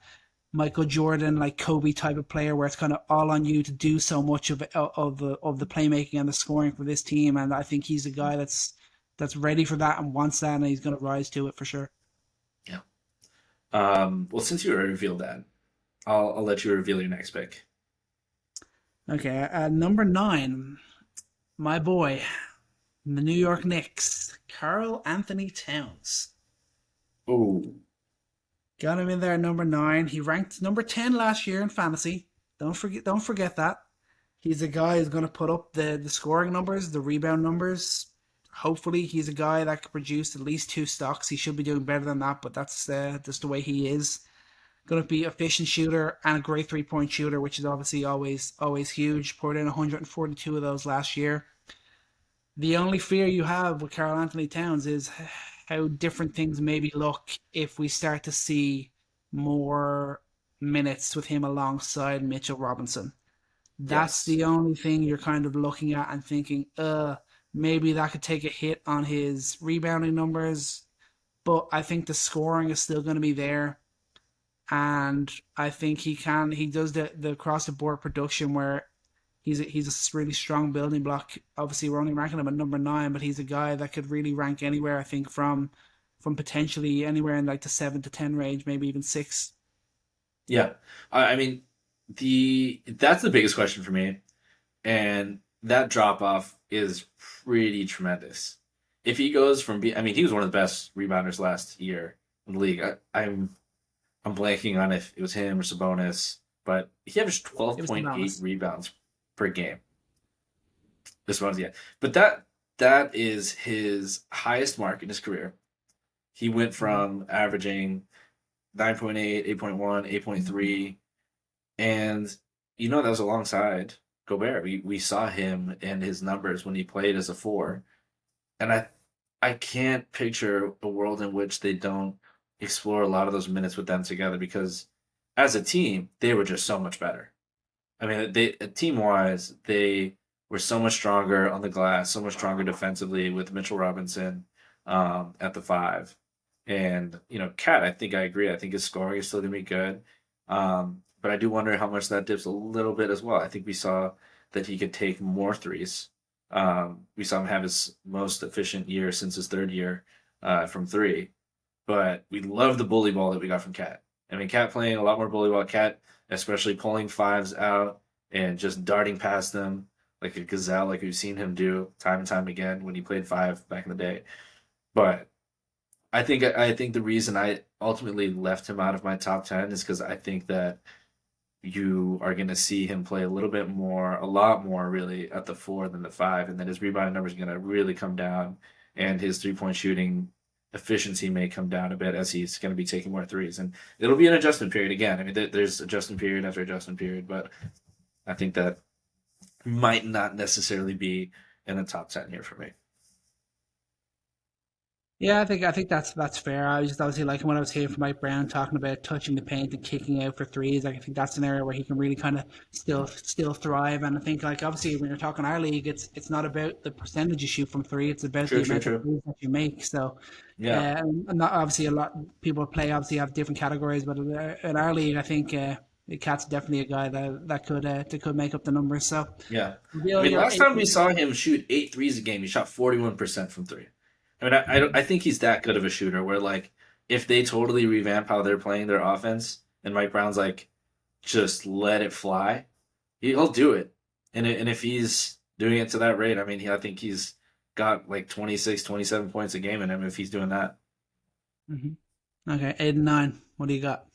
S1: Michael Jordan, like Kobe type of player, where it's kind of all on you to do so much of the playmaking and the scoring for this team. And I think he's a guy that's ready for that and wants that, and he's going to rise to it for sure.
S2: yeah. Well, since you already revealed that, I'll let you reveal your next pick.
S1: Okay, at number 9, my boy, the New York Knicks, Karl Anthony Towns.
S2: Oh,
S1: Got him in there at number 9. He ranked number 10 last year in fantasy. Don't forget that. He's a guy who's going to put up the scoring numbers, the rebound numbers. Hopefully, he's a guy that could produce at least 2 stocks. He should be doing better than that, but that's just the way he is. Going to be efficient shooter and a great 3 point shooter, which is obviously always huge. Poured in 142 of those last year. The only fear you have with Karl Anthony Towns is how different things maybe look if we start to see more minutes with him alongside Mitchell Robinson. That's
S2: yes.
S1: the only thing you're kind of looking at and thinking, maybe that could take a hit on his rebounding numbers. But I think the scoring is still going to be there. And I think he does the across the board production where he's a really strong building block. Obviously, we're only ranking him at number 9, but he's a guy that could really rank anywhere. I think from potentially anywhere in like the 7 to 10 range, maybe even 6.
S2: Yeah. I mean, that's the biggest question for me. And that drop off is pretty tremendous. If he goes from being, I mean, he was one of the best rebounders last year in the league. I'm blanking on if it was him or Sabonis, but he averaged
S1: It was
S2: 12.8
S1: Sabonis.
S2: rebounds per game. This one's, yeah. But that is his highest mark in his career. He went
S1: Mhm.
S2: from averaging 9.8, 8.1, 8.3, and that was alongside Gobert. We saw him and his numbers when he played as a 4. And I can't picture a world in which they don't explore a lot of those minutes with them together because as a team, they were just so much better. I mean, they team wise, they were so much stronger on the glass, so much stronger defensively with Mitchell Robinson at the 5. And, Cat, I think I agree. I think his scoring is still going to be good. But I do wonder how much that dips a little bit as well. I think we saw that he could take more threes. We saw him have his most efficient year since his 3rd year from 3. But we love the bully ball that we got from Cat. I mean, Cat playing a lot more bully ball. Cat, especially pulling 5s out and just darting past them like a gazelle, like we've seen him do time and time again when he played 5 back in the day. But I think the reason I ultimately left him out of my top 10 is because I think that you are going to see him play a lot more really at the 4 than the 5, and then his rebounding numbers are going to really come down, and his 3 point shooting efficiency may come down a bit as he's going to be taking more threes, and it'll be an adjustment period again. I mean, there's adjustment period after adjustment period, but I think that might not necessarily be in the top 10 here for me.
S1: Yeah, I think that's fair. I was just obviously like when I was hearing from Mike Brown talking about touching the paint and kicking out for threes. Like I think that's an area where he can really kind of still thrive. And I think like obviously when you're talking our league, it's not about the percentage you shoot from 3. It's about
S2: True,
S1: the
S2: true,
S1: amount of
S2: true.
S1: threes that you make. So,
S2: Yeah,
S1: and not obviously a lot people play obviously have different categories, but in our league, I think Cat's definitely a guy that could make up the numbers. So,
S2: yeah. I
S1: reveal
S2: mean,
S1: your
S2: last
S1: eight.
S2: time we saw him shoot 8 threes a game, he shot 41% from 3. I mean, I think he's that good of a shooter where, like, if they totally revamp how they're playing their offense and Mike Brown's like, just let it fly, He'll do it. And if he's doing it to that rate, I mean, I think he's got like 26, 27 points a game in him if he's doing that.
S1: Hmm. Okay, 8 and 9. What do you got?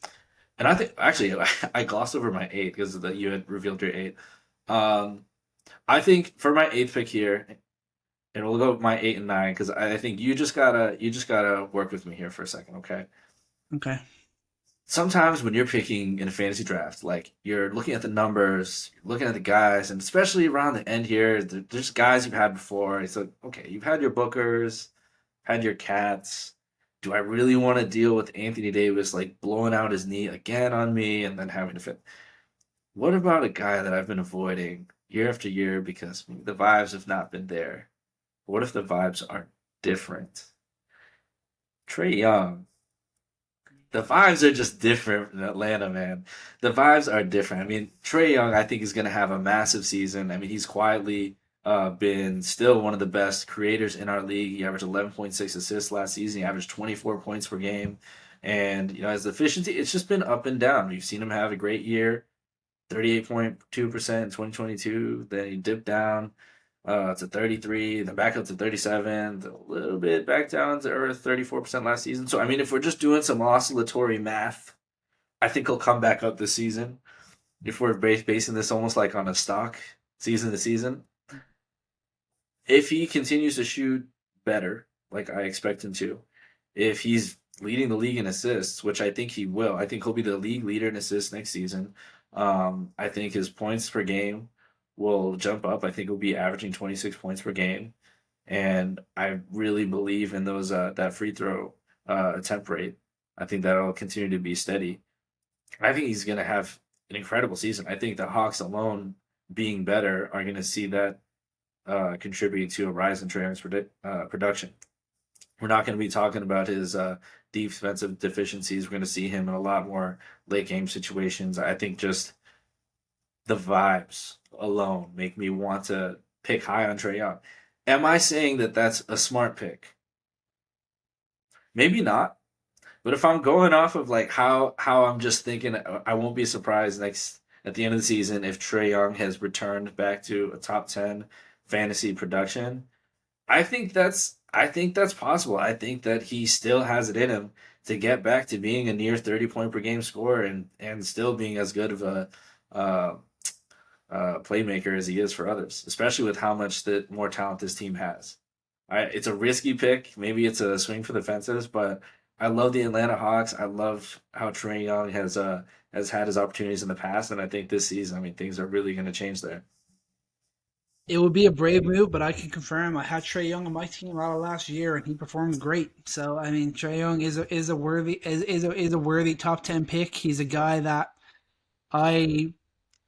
S2: And I think actually I glossed over my eight because that you had revealed your eight. Um, I think for my eighth pick here, and we'll go with my 8 and 9 because I think you just gotta work with me here for a second, okay?
S1: Okay.
S2: Sometimes when you're picking in a fantasy draft, like you're looking at the numbers, you're looking at the guys, and especially around the end here, there's guys you've had before. It's like, okay, you've had your Bookers, had your Cats. Do I really want to deal with Anthony Davis like blowing out his knee again on me and then having to fit? What about a guy that I've been avoiding year after year because the vibes have not been there? What if the vibes are different? Trey Young. The vibes are just different in Atlanta, man. The vibes are different. I mean, Trey Young, I think, is going to have a massive season. I mean, he's quietly been still one of the best creators in our league. He averaged 11.6 assists last season. He averaged 24 points per game. And, his efficiency, it's just been up and down. We've seen him have a great year, 38.2% in 2022. Then he dipped down to 33, then back up to 37, then a little bit back down to earth, 34% last season. So, I mean, if we're just doing some oscillatory math, I think he'll come back up this season. If we're basing this almost like on a stock season to season, if he continues to shoot better, like I expect him to, if he's leading the league in assists, which I think he will, I think he'll be the league leader in assists next season. I think his points per game will jump up. I think he'll be averaging 26 points per game, and I really believe in those that free throw attempt rate. I think that'll continue to be steady. I think he's going to have an incredible season. I think the Hawks alone being better are going to see that contribute to a rise in Trae Young's production. We're not going to be talking about his defensive deficiencies. We're going to see him in a lot more late game situations. I think just the vibes alone make me want to pick high on Trae Young. Am I saying that that's a smart pick? Maybe not. But if I'm going off of like how I'm just thinking, I won't be surprised next at the end of the season if Trae Young has returned back to a top 10 fantasy production. I think that's possible. I think that he still has it in him to get back to being a near 30 point per game scorer and still being as good of a uh, playmaker as he is for others, especially with how much more talent this team has. It's a risky pick. Maybe it's a swing for the fences, but I love the Atlanta Hawks. I love how Trae Young has had his opportunities in the past, and I think this season, I mean, things are really going to change there.
S1: It would be a brave move, but I can confirm I had Trey Young on my team all of last year, and he performed great. So I mean, Trey Young is a worthy top 10 pick. He's a guy that I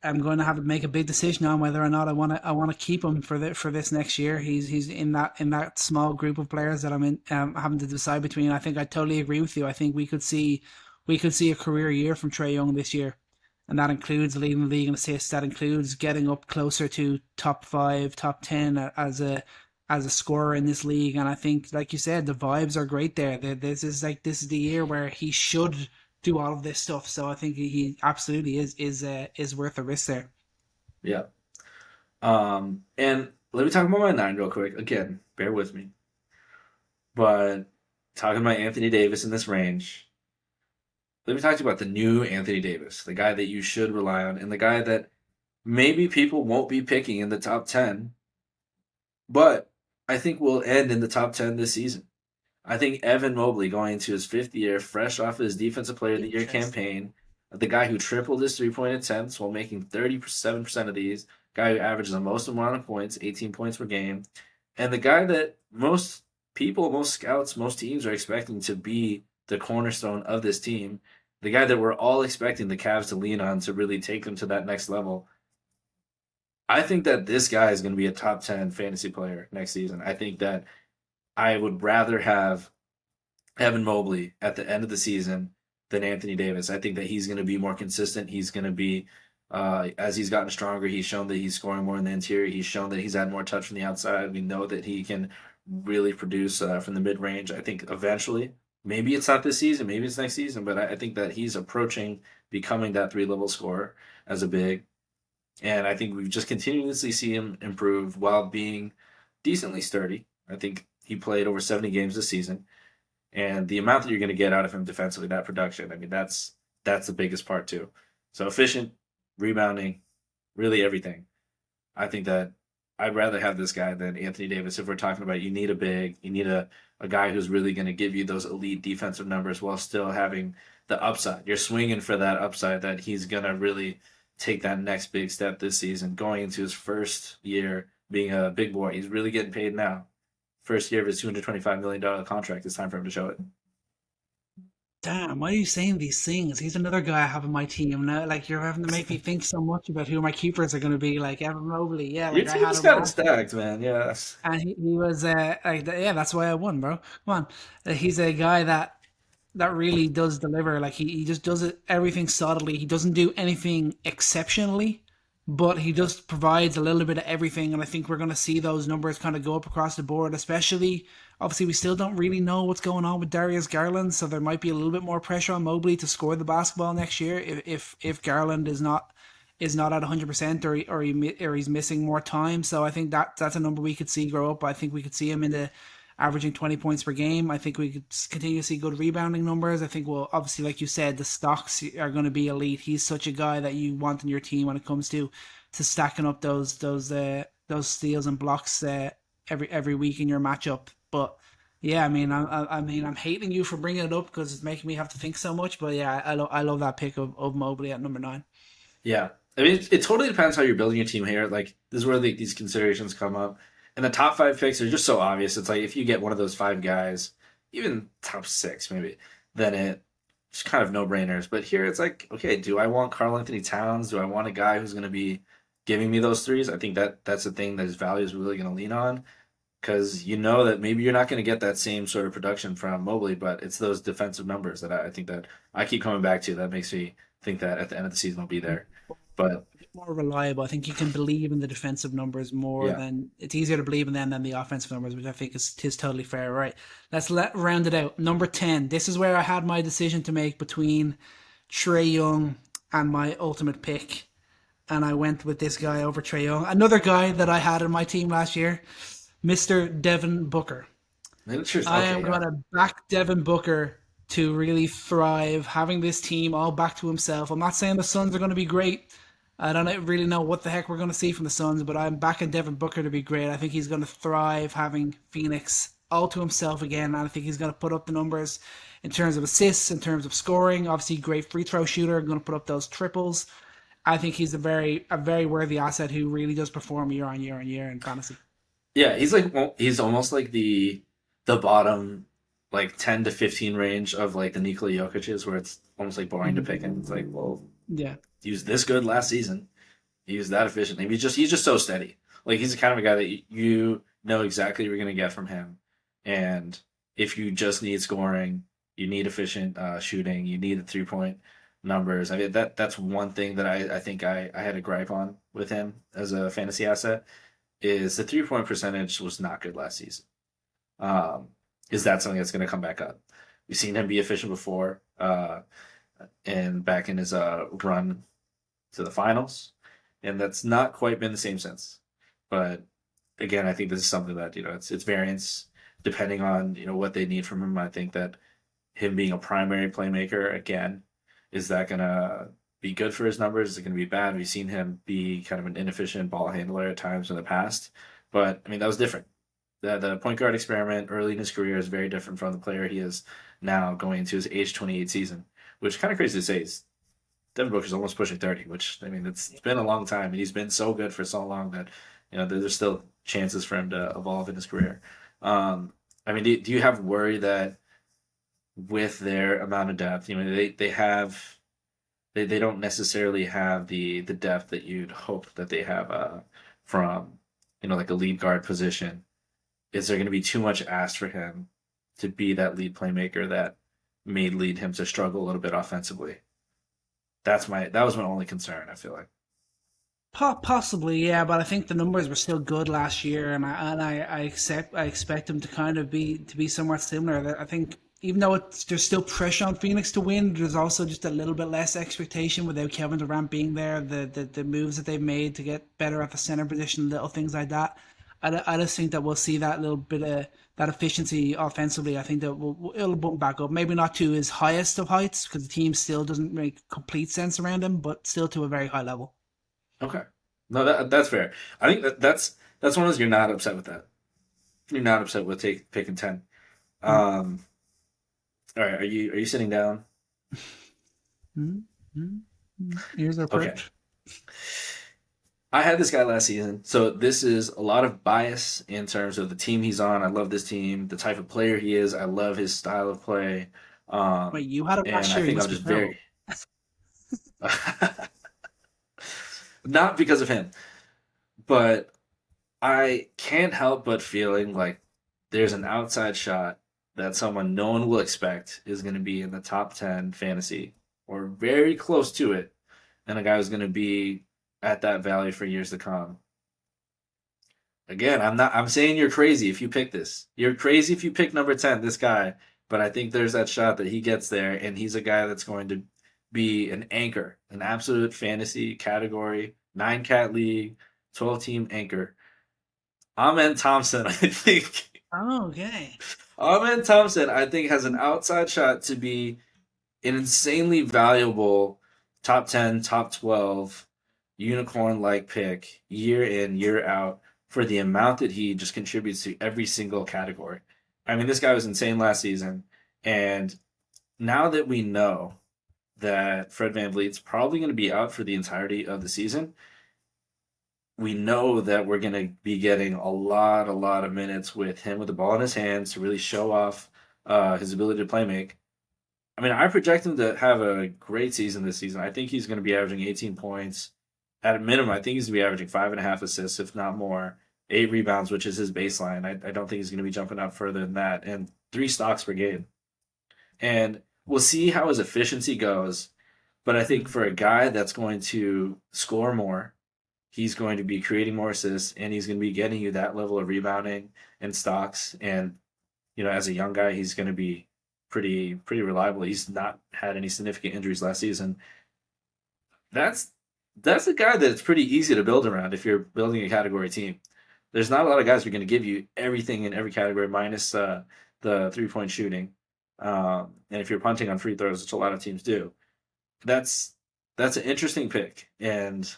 S1: am going to have to make a big decision on whether or not I want to keep him for this next year. He's in that small group of players that I'm in having to decide between. I think I totally agree with you. I think we could see a career year from Trey Young this year, and that includes leading the league in assists. That includes getting up closer to top five, top 10 as a scorer in this league. And I think, like you said, the vibes are great there. This is the year where he should do all of this stuff. So I think he absolutely is worth a risk there.
S2: Yeah. And let me talk about my nine real quick. Again, bear with me. But talking about Anthony Davis in this range, let me talk to you about the new Anthony Davis, the guy that you should rely on, and the guy that maybe people won't be picking in the top 10, but I think will end in the top 10 this season. I think Evan Mobley going into his fifth year, fresh off his Defensive Player of the Year
S1: Interesting.
S2: campaign, the guy who tripled his 3 point attempts while making 37% of these, guy who averages the most amount of points, 18 points per game, and the guy that most people, most scouts, most teams are expecting to be the cornerstone of this team, the guy that we're all expecting the Cavs to lean on to really take them to that next level. I think that this guy is going to be a top 10 fantasy player next season. I think that I would rather have Evan Mobley at the end of the season than Anthony Davis. I think that he's going to be more consistent. He's going to be, as he's gotten stronger, he's shown that he's scoring more in the interior. He's shown that he's had more touch from the outside. We know that he can really produce from the mid range. I think eventually, maybe it's not this season, maybe it's next season, but I think that he's approaching becoming that 3 level scorer as a big. And I think we've just continuously see him improve while being decently sturdy. I think he played over 70 games this season, and the amount that you're going to get out of him defensively, that production, I mean, that's the biggest part too. So efficient, rebounding, really everything. I think that I'd rather have this guy than Anthony Davis if we're talking about you need a big, you need a guy who's really going to give you those elite defensive numbers while still having the upside. You're swinging for that upside that he's going to really take that next big step this season, going into his first year being a big boy. He's really getting paid now. First year of his $225 million contract. It's time for him to show it.
S1: Damn, why are you saying these things? He's another guy I have on my team now. Like you're having to make me think so much about who my keepers are going to be. Like Evan Mobley, yeah,
S2: Your
S1: like I
S2: team
S1: had
S2: is
S1: him
S2: kind of
S1: last year,
S2: stacked, man. Yeah.
S1: and he was like, yeah, that's why I won, bro. Come on, he's a guy that really does deliver. Like he just does it everything solidly. He doesn't do anything exceptionally, but he just provides a little bit of everything. And I think we're going to see those numbers kind of go up across the board, especially. Obviously, we still don't really know what's going on with Darius Garland, so there might be a little bit more pressure on Mobley to score the basketball next year if Garland is not at 100% or he's missing more time. So I think that's a number we could see grow up. I think we could see him in the averaging 20 points per game. I think we could continue to see good rebounding numbers. I think, well, obviously, like you said, the stocks are going to be elite. He's such a guy that you want in your team when it comes to stacking up those steals and blocks every week in your matchup. But yeah, I mean, I'm hating you for bringing it up because it's making me have to think so much. But yeah, I love that pick of Mobley at number 9.
S2: Yeah. I mean, it totally depends how you're building your team here. Like, this is where these considerations come up. And the top five picks are just so obvious. It's like if you get one of those five guys, even top six maybe, then it's kind of no brainers. But here it's like, okay, do I want Karl Anthony Towns? Do I want a guy who's going to be giving me those threes? I think that's the thing that his value is really going to lean on because you know that maybe you're not going to get that same sort of production from Mobley, but it's those defensive numbers that I think that I keep coming back to. That makes me think that at the end of the season will be there. But
S1: More reliable. I think you can believe in the defensive numbers more
S2: yeah,
S1: than it's easier to believe in them than the offensive numbers, which I think is totally fair. Right. Let's round it out. Number 10. This is where I had my decision to make between Trey Young and my ultimate pick. And I went with this guy over Trey Young. Another guy that I had in my team last year, Mr. Devin Booker.
S2: miniatures.
S1: I
S2: Okay,
S1: am
S2: yeah.
S1: going to back Devin Booker to really thrive, having this team all back to himself. I'm not saying the Suns are going to be great. I don't really know what the heck we're going to see from the Suns, but I'm backing Devin Booker to be great. I think he's going to thrive having Phoenix all to himself again. And I think he's going to put up the numbers in terms of assists, in terms of scoring. Obviously, great free throw shooter, going to put up those triples. I think he's a very worthy asset who really does perform year on year on year in fantasy.
S2: Yeah, he's like he's almost like the bottom like 10 to 15 range of like the Nikola Jokic's where it's almost like boring to pick him. It's like, well,
S1: Yeah.
S2: he was this good last season. He was that efficient. He's just so steady. Like he's the kind of a guy that you know exactly what you're gonna get from him. And if you just need scoring, you need efficient shooting, you need the 3 point numbers. I mean that's one thing that I think I had a gripe on with him as a fantasy asset is the 3 point percentage was not good last season. Um, is that something that's going to come back up? We've seen him be efficient before, and back in his run to the finals, and that's not quite been the same since. But again, I think this is something that it's variance depending on what they need from him. I think that him being a primary playmaker again is that going to be good for his numbers? Is it going to be bad? We've seen him be kind of an inefficient ball handler at times in the past, but I mean that was different. The point guard experiment early in his career is very different from the player he is now going into his age 28 season, which is kind of crazy to say. Devin Booker's almost pushing 30, which I mean it's been a long time, and he's been so good for so long that there's still chances for him to evolve in his career. I mean, do you have worry that with their amount of depth, they don't necessarily have the depth that you'd hope that they have from like a lead guard position. Is there going to be too much asked for him to be that lead playmaker that may lead him to struggle a little bit offensively? That was my only concern. I feel like.
S1: Possibly, yeah, but I think the numbers were still good last year, and I expect them to kind of be somewhat similar. I think even though there's still pressure on Phoenix to win, there's also just a little bit less expectation without Kevin Durant being there. The moves that they've made to get better at the center position, little things like that. I just think that we'll see that little bit of that efficiency offensively. I think that it'll bump back up. Maybe not to his highest of heights because the team still doesn't make complete sense around him, but still to a very high level.
S2: Okay. No, that's fair. I think that's one of those you're not upset with that. You're not upset with picking 10. Um, all right, are you sitting down?
S1: Here's our
S2: Okay.
S1: perch.
S2: I had this guy last season, so this is a lot of bias in terms of the team he's on. I love this team, the type of player he is. I love his style of play.
S1: Wait, you had him
S2: And
S1: last
S2: I
S1: year. You
S2: think I'm
S1: must be
S2: just
S1: terrible.
S2: very not because of him, but I can't help but feeling like there's an outside shot that someone no one will expect is going to be in the top 10 fantasy or very close to it, and a guy who's going to be at that value for years to come. Again, I'm saying you're crazy if you pick this. You're crazy if you pick number 10, this guy, but I think there's that shot that he gets there and he's a guy that's going to be an anchor, an absolute fantasy category, 9 cat league, 12 team anchor. Amen Thompson, I think.
S1: Oh, okay.
S2: Amen Thompson, I think, has an outside shot to be an insanely valuable top 10, top 12 unicorn like pick year in, year out for the amount that he just contributes to every single category. I mean, this guy was insane last season. And now that we know that Fred VanVleet's probably going to be out for the entirety of the season, we know that we're going to be getting a lot of minutes with him with the ball in his hands to really show off his ability to play make. I mean, I project him to have a great season this season. I think he's going to be averaging 18 points. At a minimum, I think he's going to be averaging 5.5 assists, if not more, 8 rebounds, which is his baseline. I don't think he's going to be jumping up further than that, and 3 stocks per game. And we'll see how his efficiency goes. But I think for a guy that's going to score more, he's going to be creating more assists, and he's going to be getting you that level of rebounding and stocks. And as a young guy, he's going to be pretty reliable. He's not had any significant injuries last season. That's a guy that's pretty easy to build around if you're building a category team. There's not a lot of guys who are going to give you everything in every category minus the 3-point shooting. And if you're punting on free throws, which a lot of teams do, that's an interesting pick. And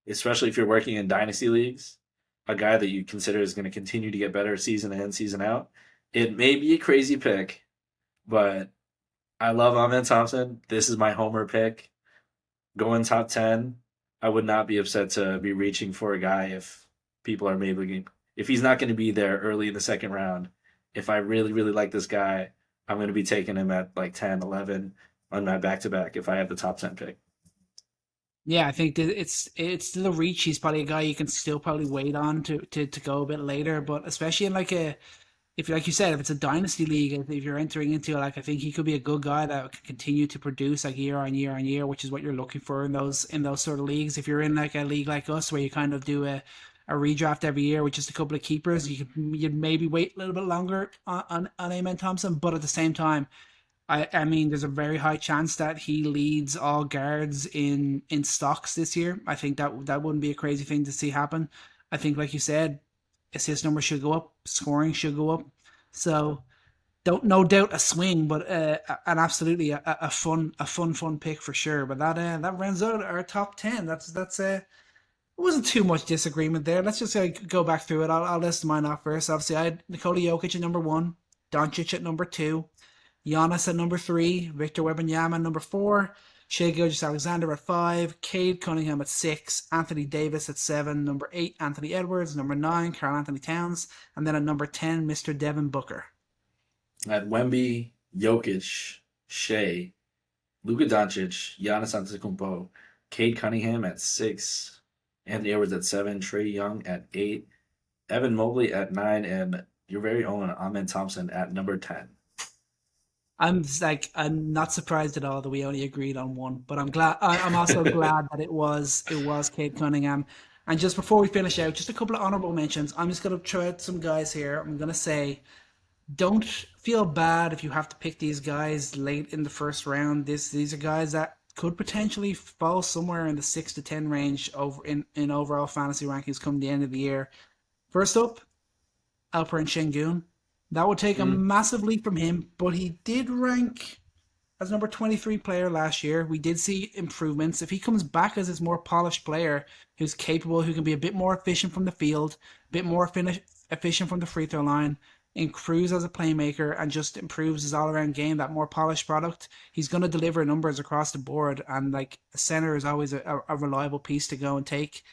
S2: especially if you're working in dynasty leagues, a guy that you consider is going to continue to get better season in, season out. It may be a crazy pick, but I love Amen Thompson. This is my homer pick. Going top 10, I would not be upset to be reaching for a guy if if he's not going to be there early in the second round. If I really, really like this guy, I'm going to be taking him at like 10, 11 on my back-to-back if I have the top 10 pick.
S1: Yeah, I think that it's still a reach. He's probably a guy you can still probably wait on to go a bit later, but especially in if like you said, if it's a dynasty league, if you're entering into I think he could be a good guy that can continue to produce like year on year on year, which is what you're looking for in those sort of leagues. If you're in like a league like us where you kind of do a redraft every year with just a couple of keepers, you'd maybe wait a little bit longer on Amen Thompson, but at the same time, I mean, there's a very high chance that he leads all guards in stocks this year. I think that wouldn't be a crazy thing to see happen. I think, like you said, assist numbers should go up, scoring should go up. So, don't no doubt a swing, but an absolutely a fun pick for sure. But that rounds out our top 10. That's it wasn't too much disagreement there. Let's just go back through it. I'll list mine off first. Obviously, I had Nikola Jokic at number 1, Doncic at number 2. Giannis at number 3, Victor Wembanyama at number 4, Shai Gilgeous-Alexander at 5, Cade Cunningham at 6, Anthony Davis at 7, number 8, Anthony Edwards, number 9, Karl Anthony Towns, and then at number 10, Mr. Devin Booker.
S2: At Wemby, Jokic, Shea, Luka Doncic, Giannis Antetokounmpo, Cade Cunningham at 6, Anthony Edwards at 7, Trae Young at 8, Evan Mobley at 9, and your very own Amen Thompson at number 10.
S1: I'm not surprised at all that we only agreed on one, but I'm glad. I'm also glad that it was Cade Cunningham. And just before we finish out, just a couple of honorable mentions. I'm just going to throw out some guys here. I'm going to say don't feel bad if you have to pick these guys late in the first round. These are guys that could potentially fall somewhere in the 6 to 10 range over in overall fantasy rankings come the end of the year. First up, Alperen Şengün. That would take a
S2: Mm,
S1: massive leap from him, but he did rank as number 23 player last year. We did see improvements. If he comes back as his more polished player who's capable, who can be a bit more efficient from the field, a bit more efficient from the free throw line, improves as a playmaker, and just improves his all around game, that more polished product, he's going to deliver numbers across the board. And like a center is always a reliable piece to go and take.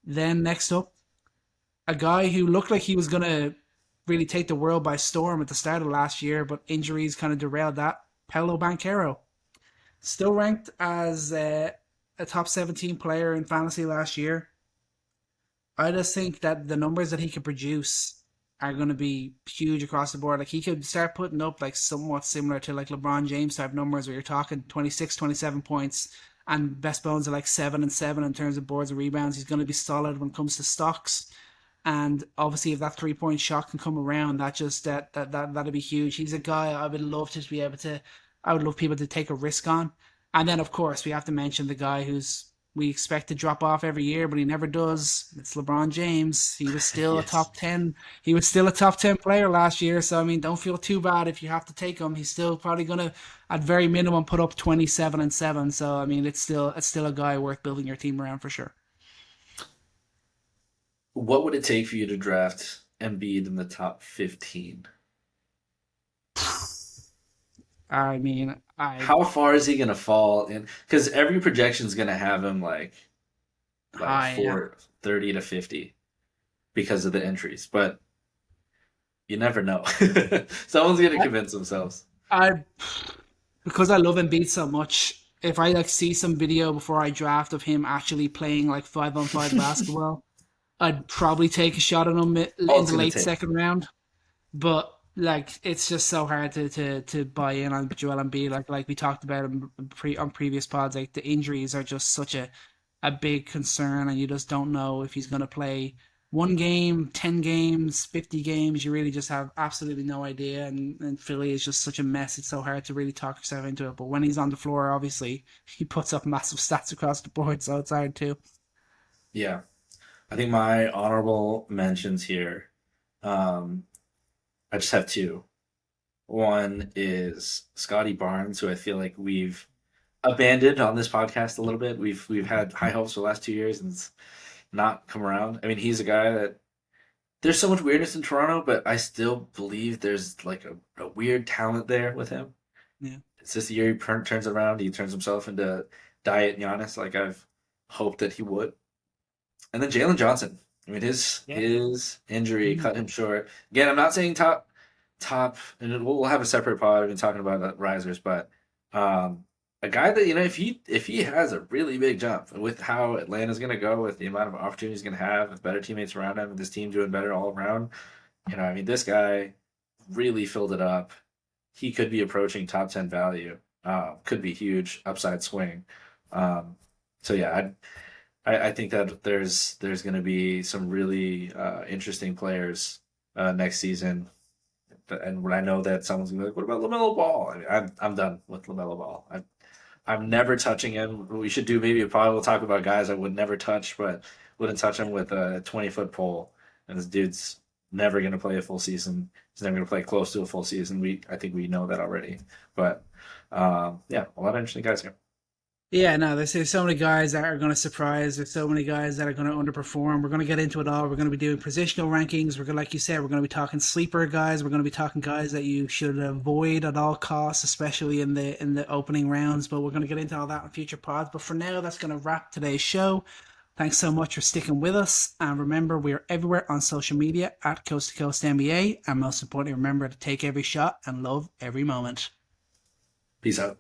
S1: Then next up, a guy who looked like he was going to really take the world by storm at the start of last year, but injuries kind of derailed that. Paolo Banchero, still ranked as a top 17 player in fantasy last year. I just think that the numbers that he could produce are going to be huge across the board. Like he could start putting up like somewhat similar to like LeBron James type numbers where you're talking 26, 27 points and best bones are like 7 and 7 in terms of boards and rebounds. He's going to be solid when it comes to stocks. And obviously, if that 3 point shot can come around, that'd be huge. He's a guy I would love to be able to. I would love people to take a risk on. And then, of course, we have to mention the guy who's we expect to drop off every year, but he never does. It's LeBron James. He was still a
S2: yes.
S1: top 10. He was still a top 10 player last year. So I mean, don't feel too bad if you have to take him. He's still probably gonna, at very minimum, put up 27 and 7. So I mean, it's still a guy worth building your team around for sure.
S2: What would it take for you to draft Embiid in the top 15?
S1: I mean, I
S2: How far is he gonna fall in? Because every projection is gonna have him like
S1: I
S2: 30 to 50 because of the entries, but you never know. Someone's gonna convince themselves.
S1: I because I love Embiid so much. If I like see some video before I draft of him actually playing like 5-on-5 basketball, I'd probably take a shot on him
S2: All
S1: in
S2: it's
S1: the
S2: gonna
S1: late
S2: take.
S1: second round. But like, it's just so hard to buy in on Joel Embiid. Like we talked about him on previous pods, like the injuries are just such a big concern, and you just don't know if he's going to play 1 game, 10 games, 50 games. You really just have absolutely no idea. And Philly is just such a mess. It's so hard to really talk yourself into it. But when he's on the floor, obviously he puts up massive stats across the board, so it's hard too.
S2: Yeah. I think my honorable mentions here, um, I just have two. One is Scotty Barnes, who I feel like we've abandoned on this podcast a little bit. We've had high hopes for the last 2 years and it's not come around. I mean, he's a guy that there's so much weirdness in Toronto, but I still believe there's like a weird talent there with him.
S1: Yeah.
S2: It's just the year he turns around, he turns himself into Diet Giannis, like I've hoped that he would. And then Jalen Johnson. I mean, his
S1: Yeah.
S2: his injury
S1: Mm.
S2: cut him short. Again, I'm not saying top, and we'll have a separate pod. I've been talking about risers, but um, a guy that if he has a really big jump with how Atlanta's going to go, with the amount of opportunities he's going to have, with better teammates around him, with this team doing better all around, I mean, this guy really filled it up. He could be approaching top 10 value. Could be huge upside swing. Um, so yeah, I think that there's going to be some really interesting players next season. And when I know that someone's gonna be like, "What about Lamelo Ball?" I mean, I'm done with Lamelo Ball. I'm never touching him. We should do maybe a pod. We'll talk about guys I would never touch, but wouldn't touch him with a 20-foot pole. And this dude's never gonna play a full season. He's never gonna play close to a full season. I think we know that already. But yeah, a lot of interesting guys here.
S1: Yeah, no, there's so many guys that are going to surprise. There's so many guys that are going to underperform. We're going to get into it all. We're going to be doing positional rankings. We're going, like you said, we're going to be talking sleeper guys. We're going to be talking guys that you should avoid at all costs, especially in the opening rounds. But we're going to get into all that in future pods. But for now, that's going to wrap today's show. Thanks so much for sticking with us. And remember, we are everywhere on social media at Coast to Coast NBA. And most importantly, remember to take every shot and love every moment.
S2: Peace out.